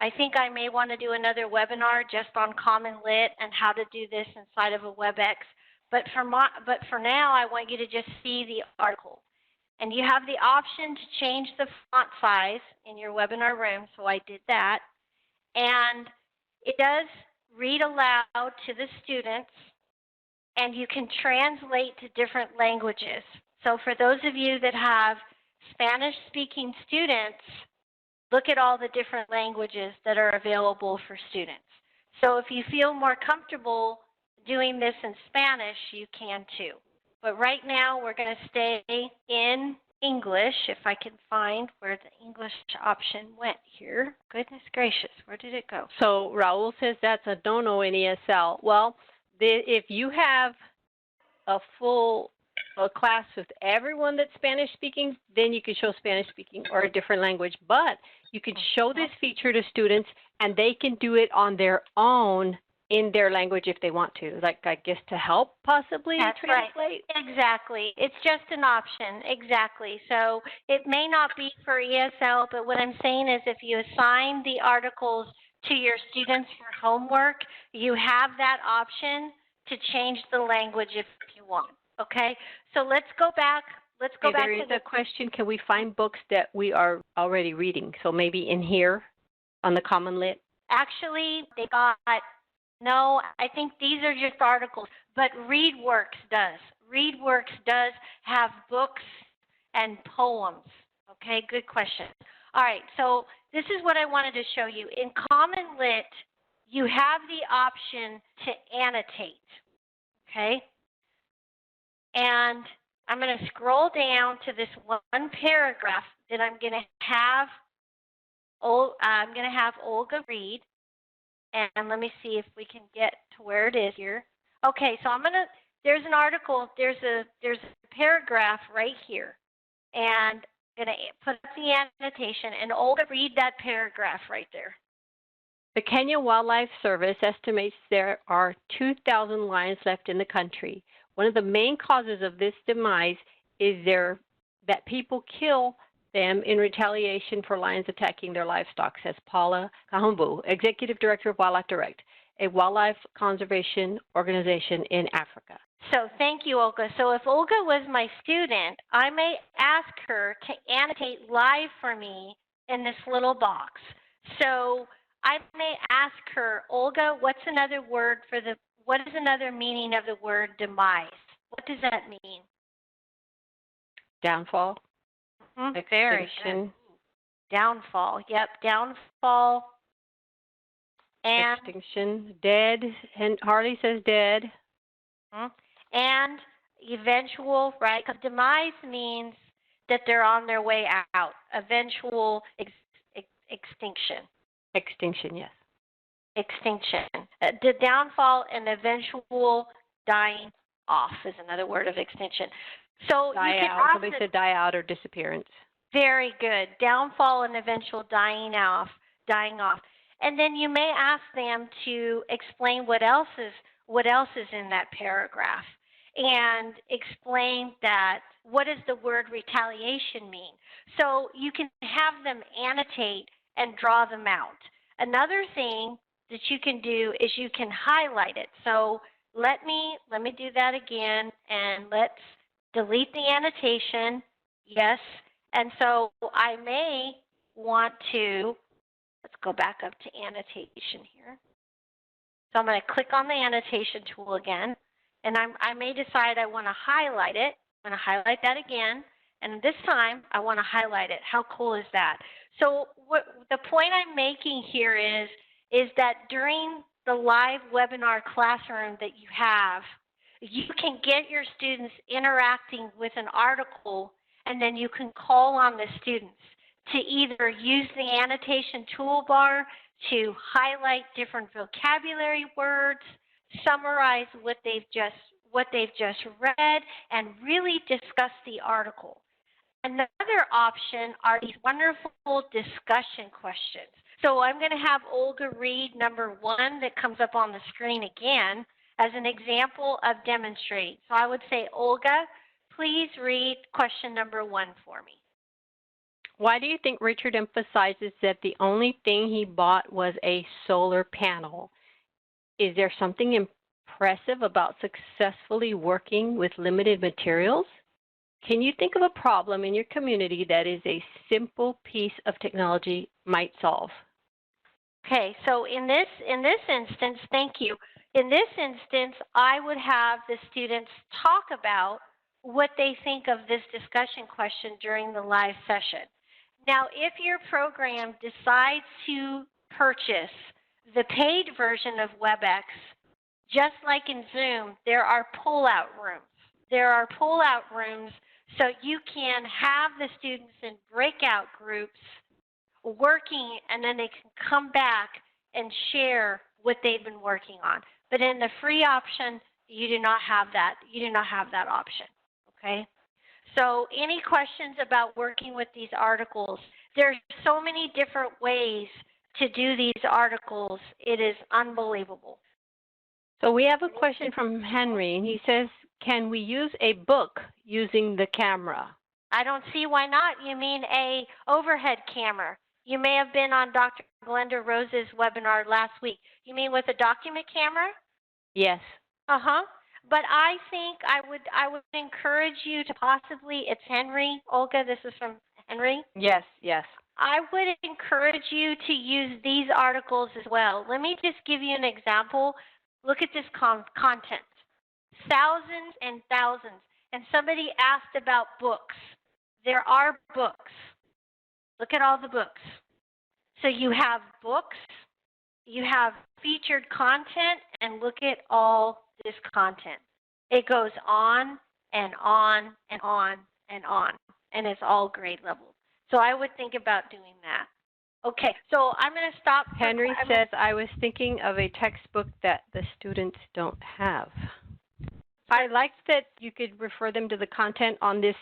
I think I may want to do another webinar just on Common Lit and how to do this inside of a WebEx. But for now, I want you to just see the article. And you have the option to change the font size in your webinar room, so I did that. And it does read aloud to the students, and you can translate to different languages. So for those of you that have Spanish-speaking students, look at all the different languages that are available for students. So if you feel more comfortable doing this in Spanish, you can too. But right now, we're going to stay in English, if I can find where the English option went here. Goodness gracious, where did it go? So Raul says that's a no-no in ESL. Well, if you have a full class with everyone that's Spanish speaking, then you can show Spanish speaking or a different language. But you can show this feature to students, and they can do it on their own in their language if they want to, like I guess to help possibly translate. Right. Exactly. It's just an option. Exactly. So it may not be for ESL, but what I'm saying is if you assign the articles to your students for homework, you have that option to change the language if you want. Okay. So let's go back. Let's go back to the question. Can we find books that we are already reading? So maybe in here on the Common Lit. Actually, they got. No, I think these are just articles, but ReadWorks does. ReadWorks does have books and poems. Okay, good question. All right, so this is what I wanted to show you. In Common Lit, you have the option to annotate, okay? And I'm going to scroll down to this one paragraph that I'm going to have Olga read. And let me see if we can get to where it is here. Okay, so there's an article, there's a paragraph right here. And I'm going to put up the annotation, and Olga, read that paragraph right there. The Kenya Wildlife Service estimates there are 2,000 lions left in the country. One of the main causes of this demise is that people kill them in retaliation for lions attacking their livestock, says Paula Kahumbu, Executive Director of Wildlife Direct, a wildlife conservation organization in Africa. So thank you, Olga. So if Olga was my student, I may ask her to annotate live for me in this little box. So I may ask her, Olga, what's another word for what is another meaning of the word demise? What does that mean? Downfall. Very good. Downfall. Yep, downfall. And extinction. Dead. And Harley says dead. And eventual, right? Because demise means that they're on their way out. Eventual extinction. Extinction, yes. extinction. The downfall and eventual dying off is another word of extinction. So Die you can out. ask Somebody said die out or disappearance. very good. Downfall and eventual dying off, dying off. And then you may ask them to explain what else is in that paragraph and explain that what does the word retaliation mean. So you can have them annotate and draw them out. Another thing that you can do is you can highlight it. So let me do that again, and let's delete the annotation. Yes. And so I may want to, let's go back up to annotation here. So I'm going to click on the annotation tool again, and I may decide I want to highlight it. I'm going to highlight that again, and this time I want to highlight it. How cool is that? So what the point I'm making here is that during the live webinar classroom that you have, you can get your students interacting with an article, and then you can call on the students to either use the annotation toolbar to highlight different vocabulary words, summarize what they've just read, and really discuss the article. Another option are these wonderful discussion questions. So I'm going to have Olga read number 1 that comes up on the screen again as an example of demonstrating. So I would say, Olga, please read question number 1 for me. Why do you think Richard emphasizes that the only thing he bought was a solar panel? Is there something impressive about successfully working with limited materials? Can you think of a problem in your community that is a simple piece of technology might solve? Okay, so in this instance, thank you. In this instance, I would have the students talk about what they think of this discussion question during the live session. Now, if your program decides to purchase the paid version of WebEx, just like in Zoom, there are pull-out rooms. There are pull-out rooms so you can have the students in breakout groups working, and then they can come back and share what they've been working on. But in the free option, you do not have that. You do not have that option, okay? So any questions about working with these articles? There are so many different ways to do these articles. It is unbelievable. So we have a question from Henry, and he says, can we use a book using the camera? I don't see why not. You mean a overhead camera. You may have been on Dr. Glenda Rose's webinar last week. You mean with a document camera? Yes. Uh-huh. But I think I would encourage you to possibly, it's Henry. Olga, this is from Henry. Yes, yes. I would encourage you to use these articles as well. Let me just give you an example. Look at this content. Thousands and thousands. And somebody asked about books. There are books. Look at all the books. So you have books, you have featured content, and look at all this content. It goes on and on and on and on, and it's all grade level. So I would think about doing that. Okay, so I'm going to stop. Henry says, I was thinking of a textbook that the students don't have. I like that you could refer them to the content on this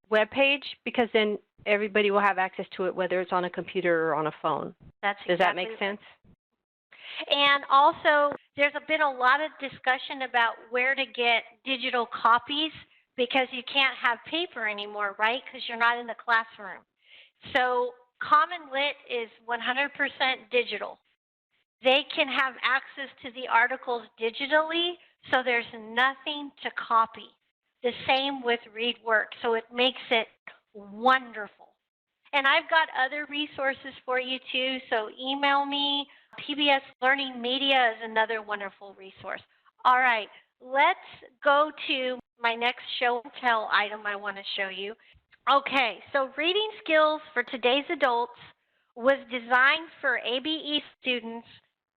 web page, because then everybody will have access to it, whether it's on a computer or on a phone. Does that make sense? And also, there's been a lot of discussion about where to get digital copies, because you can't have paper anymore, right? Because you're not in the classroom. So Common Lit is 100% digital. They can have access to the articles digitally, so there's nothing to copy. The same with ReadWork, so it makes it wonderful. And I've got other resources for you too, so email me. PBS Learning Media is another wonderful resource. All right, let's go to my next show and tell item I want to show you. Okay, so reading skills for today's adults was designed for ABE students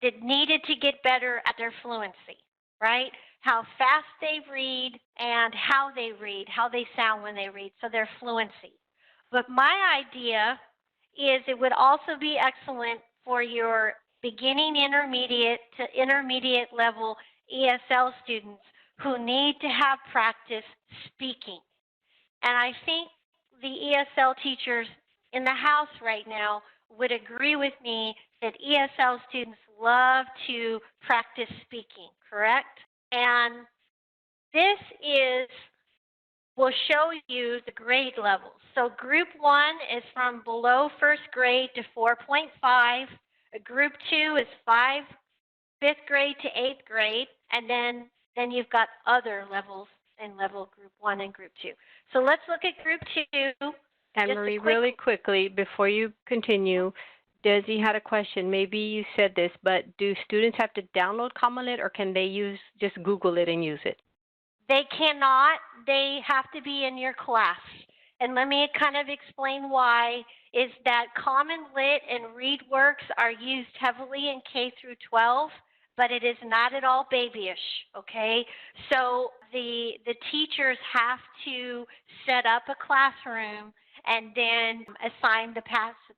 that needed to get better at their fluency, right? How fast they read and how they sound when they read, so their fluency. But my idea is it would also be excellent for your beginning intermediate to intermediate level ESL students who need to have practice speaking. And I think the ESL teachers in the house right now would agree with me that ESL students love to practice speaking, correct? And this will show you the grade levels. So group 1 is from below first grade to 4.5. Group 2 is 5th grade to 8th grade, and then you've got other levels in level group 1 and group 2. So let's look at group 2. Anne-Marie, really quickly, before you continue, Desi had a question. Maybe you said this, but do students have to download Common Lit, or can they just Google it and use it? They cannot. They have to be in your class. And let me kind of explain why, is that Common Lit and ReadWorks are used heavily in K through 12, but it is not at all babyish, okay? So the teachers have to set up a classroom and then assign the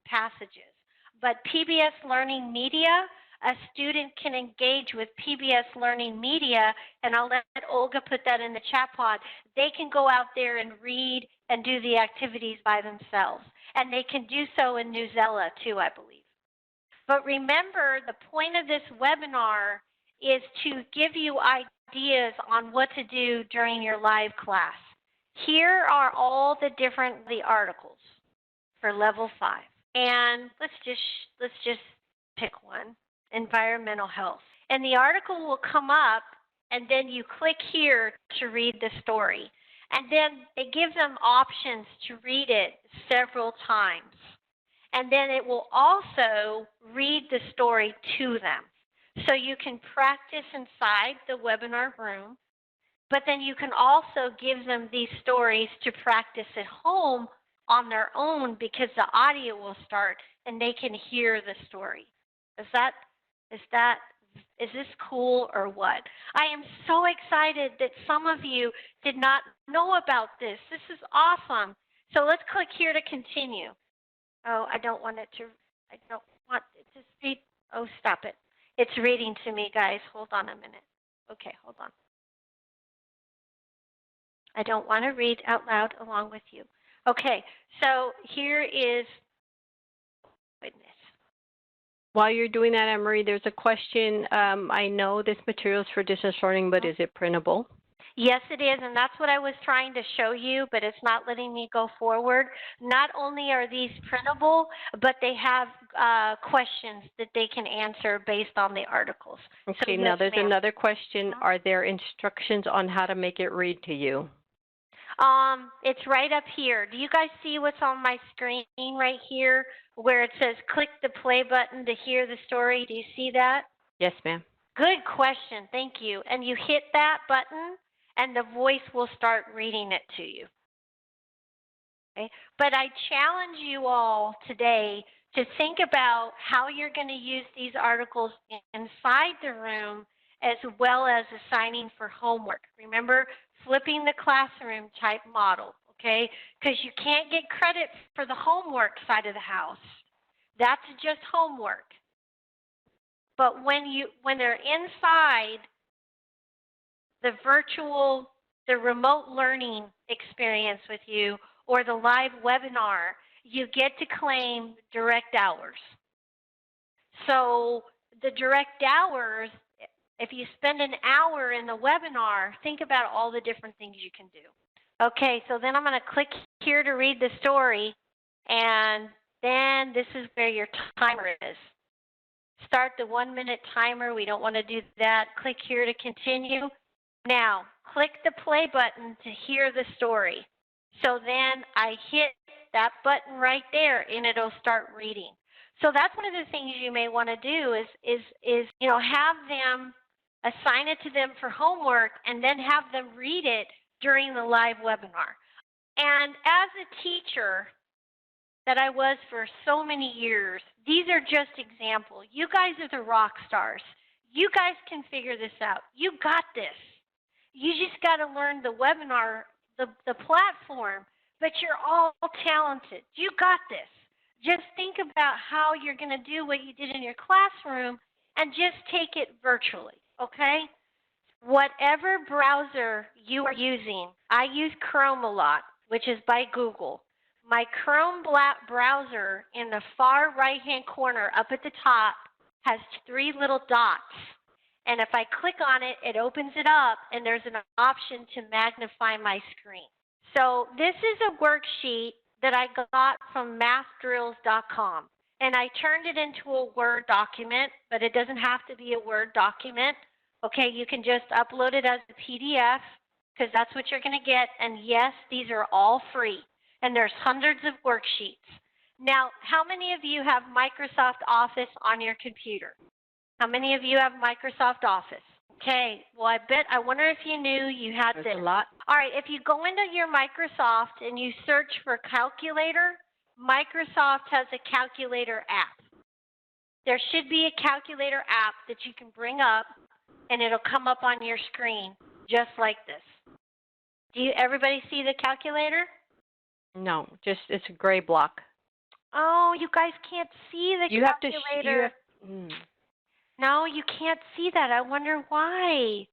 passages. But PBS Learning Media, a student can engage with PBS Learning Media, and I'll let Olga put that in the chat pod. They can go out there and read and do the activities by themselves. And they can do so in Newsela too, I believe. But remember, the point of this webinar is to give you ideas on what to do during your live class. Here are all the articles for level 5. And let's just pick one. Environmental health. And the article will come up, and then you click here to read the story. And then it gives them options to read it several times. And then it will also read the story to them. So you can practice inside the webinar room, but then you can also give them these stories to practice at home on their own, because the audio will start and they can hear the story. Is this cool or what? I am so excited that some of you did not know about this. This is awesome. So let's click here to continue. Oh, I don't want it to read. Oh, stop it. It's reading to me, guys. Hold on a minute. Okay, hold on. I don't want to read out loud along with you. Okay, so here is, goodness. While you're doing that, Anne-Marie, there's a question. I know this material is for distance learning, but is it printable? Yes, it is, and that's what I was trying to show you, but it's not letting me go forward. Not only are these printable, but they have questions that they can answer based on the articles. Okay, so now there's another question. Are there instructions on how to make it read to you? It's right up here. Do you guys see what's on my screen right here where it says click the play button to hear the story? Do you see that? Yes, ma'am. Good question. Thank you. And you hit that button and the voice will start reading it to you. Okay? But I challenge you all today to think about how you're going to use these articles inside the room, as well as assigning for homework. Remember, flipping the classroom type model, okay? Because you can't get credit for the homework side of the house. That's just homework. But when they're inside the remote learning experience with you, or the live webinar, you get to claim direct hours. So the direct hours, if you spend an hour in the webinar, think about all the different things you can do. Okay, so then I'm going to click here to read the story, and then this is where your timer is. Start the 1-minute timer. We don't want to do that. Click here to continue. Now, click the play button to hear the story. So then I hit that button right there, and it'll start reading. So that's one of the things you may want to do is have them assign it to them for homework, and then have them read it during the live webinar. And as a teacher that I was for so many years, these are just examples. You guys are the rock stars. You guys can figure this out. You got this. You just got to learn the webinar, the platform, but you're all talented. You got this. just think about how you're going to do what you did in your classroom and just take it virtually, okay? Whatever browser you are using, I use Chrome a lot, which is by Google. My Chrome browser in the far right-hand corner up at the top has 3 little dots. And if I click on it, it opens it up, and there's an option to magnify my screen. So this is a worksheet that I got from mathdrills.com. And I turned it into a Word document, but it doesn't have to be a Word document. Okay, you can just upload it as a PDF because that's what you're going to get. And yes, these are all free. And there's hundreds of worksheets. Now, how many of you have Microsoft Office on your computer? How many of you have Microsoft Office? Okay, well, I wonder if you knew you had this. There's a lot. All right, if you go into your Microsoft and you search for calculator, Microsoft has a calculator app. There should be a calculator app that you can bring up, and it'll come up on your screen just like this. Do everybody see the calculator? No, just it's a gray block. Oh, you guys can't see the You calculator. No, you can't see that. I wonder why.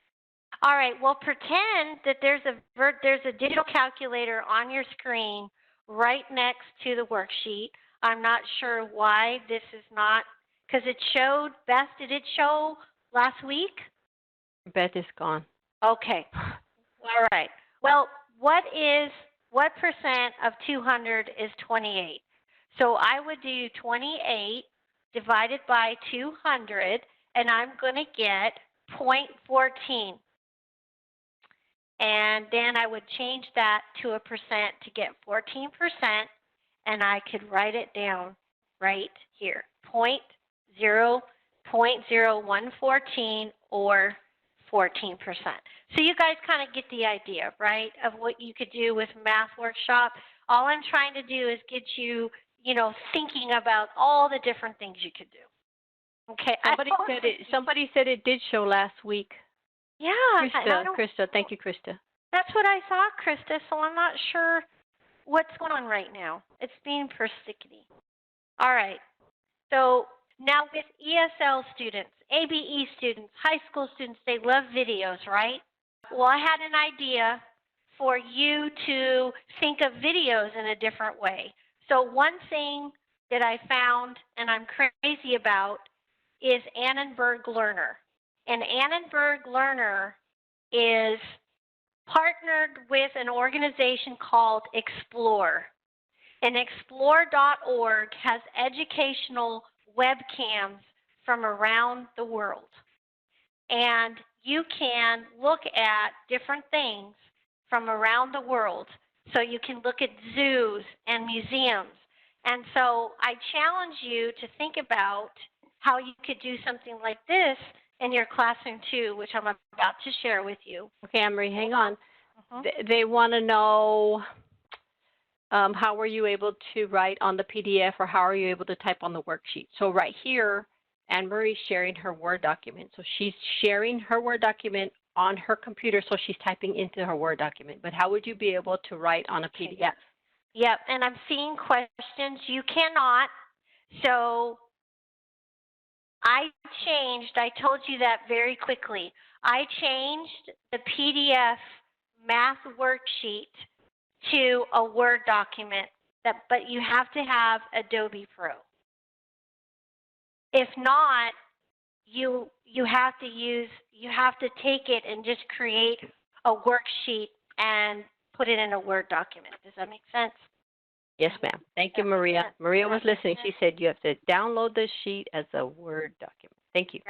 All right, well, pretend that there's a digital calculator on your screen right next to the worksheet. I'm not sure why this is not, because it showed, Beth, did it show last week? Beth is gone. Okay. All right. Well, what percent of 200 is 28? So I would do 28 divided by 200, and I'm going to get 0.14. And then I would change that to a percent to get 14%, and I could write it down right here, 0.0114 or 14%. So you guys kind of get the idea, right, of what you could do with Math Workshop. All I'm trying to do is get you, thinking about all the different things you could do. Okay. Somebody said it did show last week. Yeah. Krista, thank you, Krista. That's what I thought, Krista, so I'm not sure what's going on right now. It's being persnickety. All right. So now with ESL students, ABE students, high school students, they love videos, right? Well, I had an idea for you to think of videos in a different way. So one thing that I found and I'm crazy about is Annenberg Learner. And Annenberg Learner is partnered with an organization called Explore. And explore.org has educational webcams from around the world. And you can look at different things from around the world. So you can look at zoos and museums. And so I challenge you to think about how you could do something like this in your classroom too, which I'm about to share with you. Okay, Anne-Marie, hang on. They want to know how were you able to write on the PDF, or how are you able to type on the worksheet? So right here, Anne-Marie's sharing her Word document. So she's sharing her Word document on her computer, so she's typing into her Word document. But how would you be able to write on a PDF? Yep, and I'm seeing questions. You cannot. So I told you that very quickly. I changed the PDF math worksheet to a Word document, but you have to have Adobe Pro. If not, you have to take it and just create a worksheet and put it in a Word document. Does that make sense? Yes, ma'am. Thank you, Maria. Maria was listening. She said you have to download this sheet as a Word document. Thank you.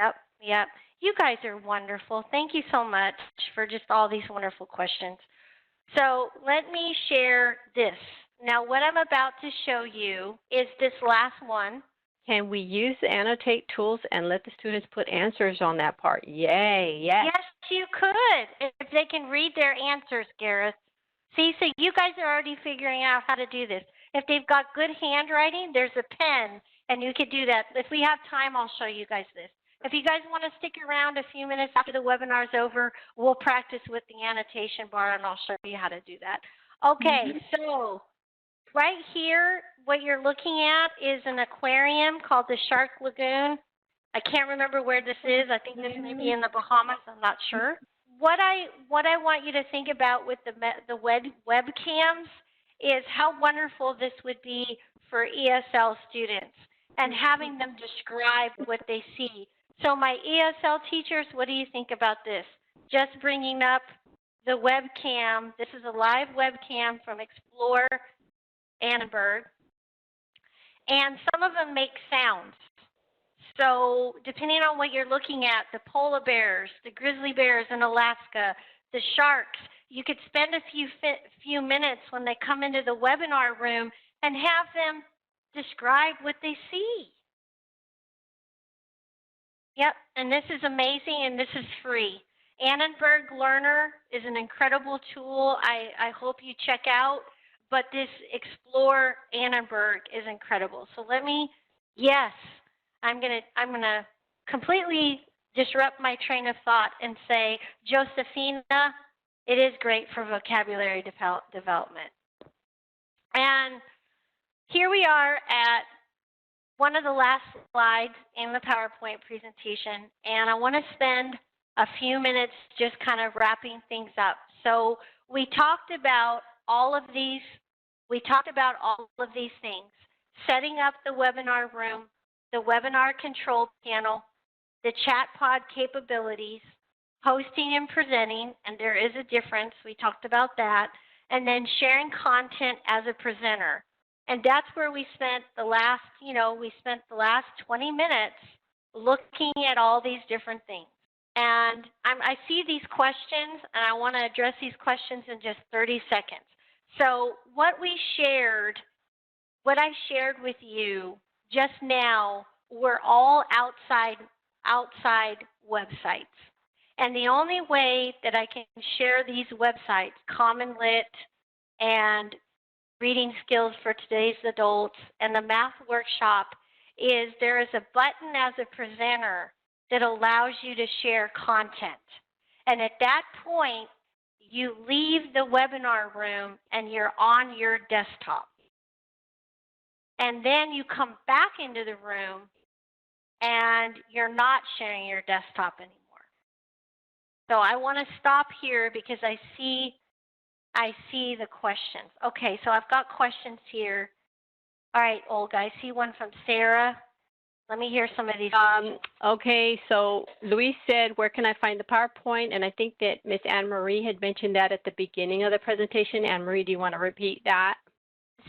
Yep. You guys are wonderful. Thank you so much for just all these wonderful questions. So let me share this. Now, what I'm about to show you is this last one. Can we use the annotate tools and let the students put answers on that part? Yay, yes. Yes, you could, if they can read their answers, Gareth. See, so you guys are already figuring out how to do this. If they've got good handwriting, there's a pen, and you could do that. If we have time, I'll show you guys this. If you guys want to stick around a few minutes after the webinar is over, we'll practice with the annotation bar, and I'll show you how to do that. Okay, so Right here, what you're looking at is an aquarium called the Shark Lagoon. I can't remember where this is. I think this may be in the Bahamas. I'm not sure. What I want you to think about with the webcams is how wonderful this would be for ESL students and having them describe what they see. So my ESL teachers, what do you think about this? Just bringing up the webcam. This is a live webcam from Explore Annenberg, and some of them make sounds. So depending on what you're looking at, the polar bears, the grizzly bears in Alaska, the sharks, you could spend a few minutes when they come into the webinar room and have them describe what they see. Yep, and this is amazing, and this is free. Annenberg Learner is an incredible tool I hope you check out, but this Explore Annenberg is incredible. So let me, yes, I'm gonna completely disrupt my train of thought and say, Josephina, it is great for vocabulary development. And here we are at one of the last slides in the PowerPoint presentation, and I want to spend a few minutes just kind of wrapping things up. So we talked about all of these things: setting up the webinar room, the webinar control panel, the chat pod capabilities, hosting and presenting, and there is a difference, we talked about that, and then sharing content as a presenter. And that's where we spent the last, 20 minutes looking at all these different things. And I see these questions, and I want to address these questions in just 30 seconds. So what I shared with you just now were all outside websites. And the only way that I can share these websites, Common Lit and Reading Skills for Today's Adults and the Math Workshop, is there is a button as a presenter that allows you to share content. And at that point, you leave the webinar room and you're on your desktop. And then you come back into the room and you're not sharing your desktop anymore. So I want to stop here because I see the questions. Okay, so I've got questions here. All right, Olga, I see one from Sarah. Let me hear some of these. Okay, so Luis said, where can I find the PowerPoint? And I think that Ms. Anne Marie had mentioned that at the beginning of the presentation. Anne Marie, do you want to repeat that?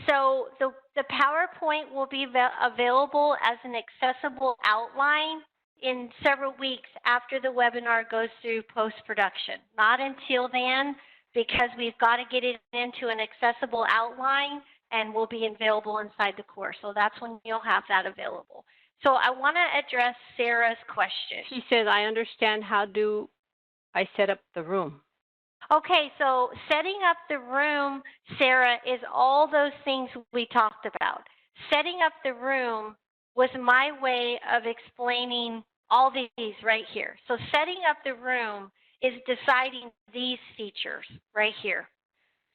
So the PowerPoint will be available as an accessible outline in several weeks after the webinar goes through post-production. Not until then, because we've got to get it into an accessible outline and will be available inside the course. So that's when you'll have that available. So I want to address Sarah's question. She says, I understand. How do I set up the room? Okay, so setting up the room, Sarah, is all those things we talked about. Setting up the room was my way of explaining all these right here. So setting up the room is deciding these features right here.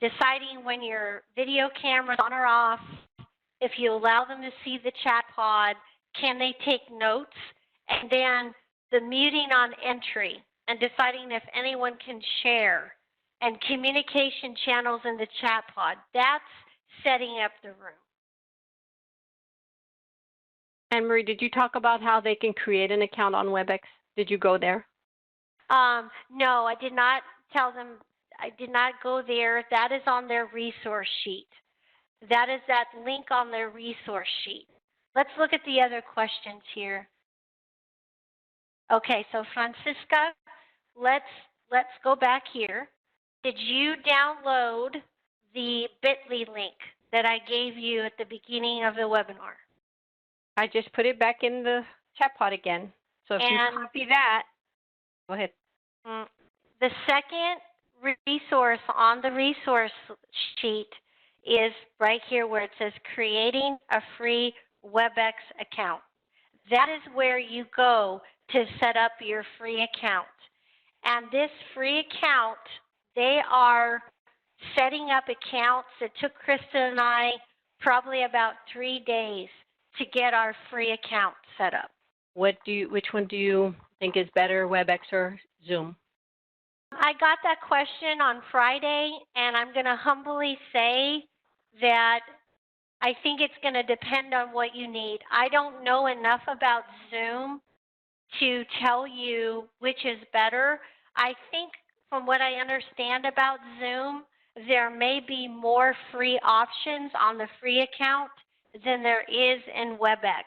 Deciding when your video camera's on or off, if you allow them to see the chat pod, can they take notes, and then the muting on entry and deciding if anyone can share, and communication channels in the chat pod. That's setting up the room. Anne Marie, did you talk about how they can create an account on WebEx? Did you go there? No, I did not tell them. I did not go there. That is on their resource sheet. That is that link on their resource sheet. Let's look at the other questions here. Okay, so Francisca, let's go back here. Did you download the bit.ly link that I gave you at the beginning of the webinar? I just put it back in the chat pod again. So if you copy that, go ahead. The second resource on the resource sheet is right here where it says creating a free WebEx account. That is where you go to set up your free account. And this free account, they are setting up accounts. It took Krista and I probably about 3 days to get our free account set up. Which one do you think is better, WebEx or Zoom? I got that question on Friday, and I'm going to humbly say that I think it's going to depend on what you need. I don't know enough about Zoom to tell you which is better. I think from what I understand about Zoom, there may be more free options on the free account than there is in WebEx.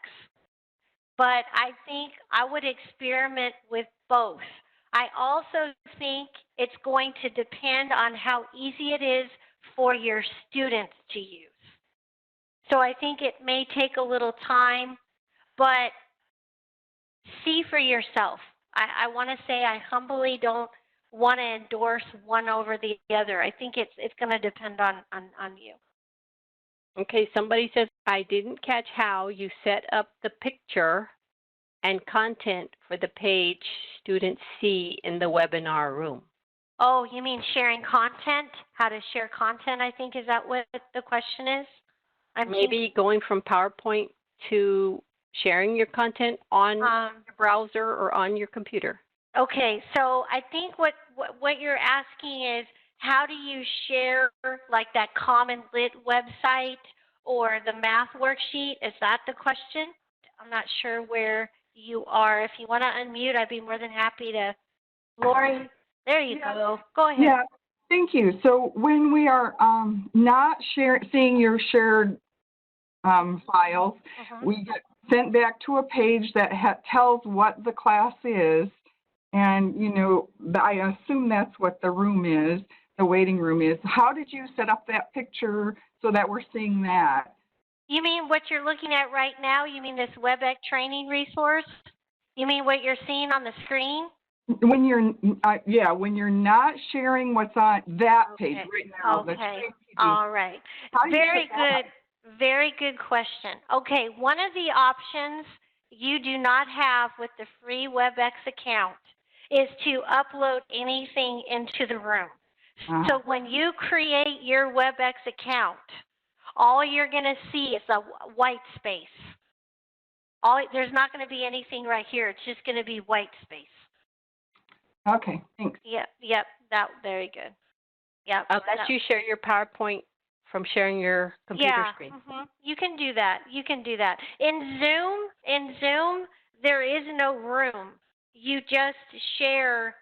But I think I would experiment with both. I also think it's going to depend on how easy it is for your students to use. So I think it may take a little time, but see for yourself. I want to say I humbly don't want to endorse one over the other. I think it's going to depend on you. Okay, somebody says, I didn't catch how you set up the picture and content for the page students see in the webinar room. Oh, you mean sharing content? How to share content, I think, is that what the question is? Maybe going from PowerPoint to sharing your content on your browser or on your computer. Okay, so I think what you're asking is, how do you share like that Common Lit website or the math worksheet? Is that the question? I'm not sure where you are. If you want to unmute, I'd be more than happy to. Lori, there you go. Go ahead. Yeah, thank you. So when we are not seeing your shared files, we get sent back to a page that tells what the class is. And, you know, I assume that's what the room is, the waiting room is. How did you set up that picture so that we're seeing that? You mean what you're looking at right now? You mean this WebEx training resource? You mean what you're seeing on the screen? When you're, yeah, when you're not sharing what's on that page right now. Okay. All right. Very good. Very good question. Okay, one of the options you do not have with the free WebEx account is to upload anything into the room. So when you create your WebEx account, all you're going to see is a white space. There's not going to be anything right here. It's just going to be white space. Okay, thanks. Yep, very good. Yep. Unless you share your PowerPoint from sharing your computer screen. You can do that. You can do that. In Zoom, there is no room. You just share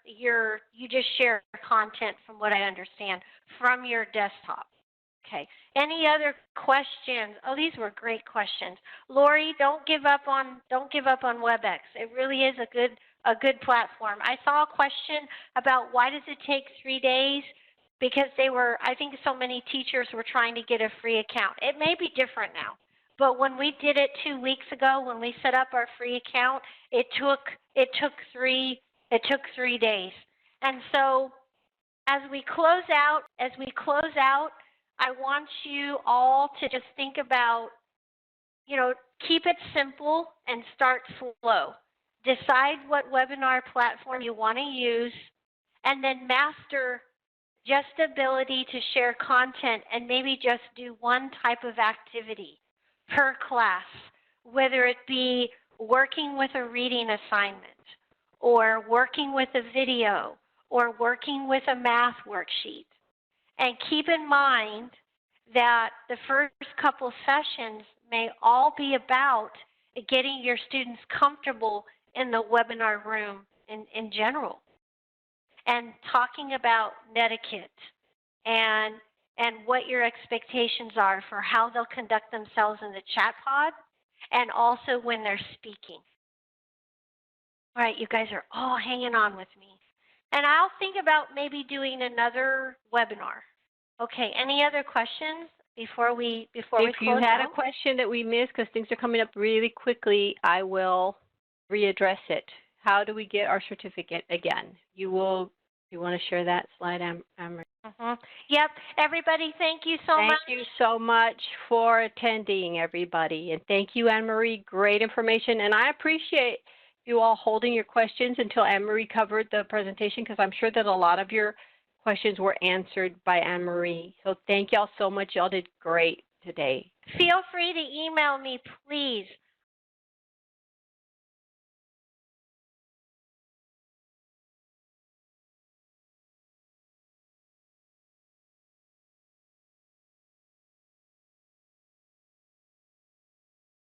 content, from what I understand, from your desktop. Okay. Any other questions? Oh, these were great questions. Lori, don't give up on WebEx. It really is a good platform. I saw a question about why does it take 3 days? Because I think so many teachers were trying to get a free account. It may be different now, but when we did it 2 weeks ago, when we set up our free account, it took 3 days. And so, as we close out, I want you all to just think about, you know, keep it simple and start slow. Decide what webinar platform you want to use, and then master just the ability to share content and maybe just do one type of activity per class, whether it be working with a reading assignment or working with a video or working with a math worksheet. And keep in mind that the first couple sessions may all be about getting your students comfortable in the webinar room in general, and talking about netiquette and what your expectations are for how they'll conduct themselves in the chat pod and also when they're speaking. All right, you guys are all hanging on with me. And I'll think about maybe doing another webinar. Okay, any other questions before we close out? If you had a question that we missed, because things are coming up really quickly, I will readdress it. How do we get our certificate again? You want to share that slide, Anne-Marie? Yep. Everybody, thank you so much. Thank you so much for attending, everybody. And thank you, Anne-Marie. Great information. And I appreciate you all holding your questions until Anne-Marie covered the presentation, because I'm sure that a lot of your questions were answered by Anne-Marie. So thank y'all so much. Y'all did great today? Feel free to email me, please.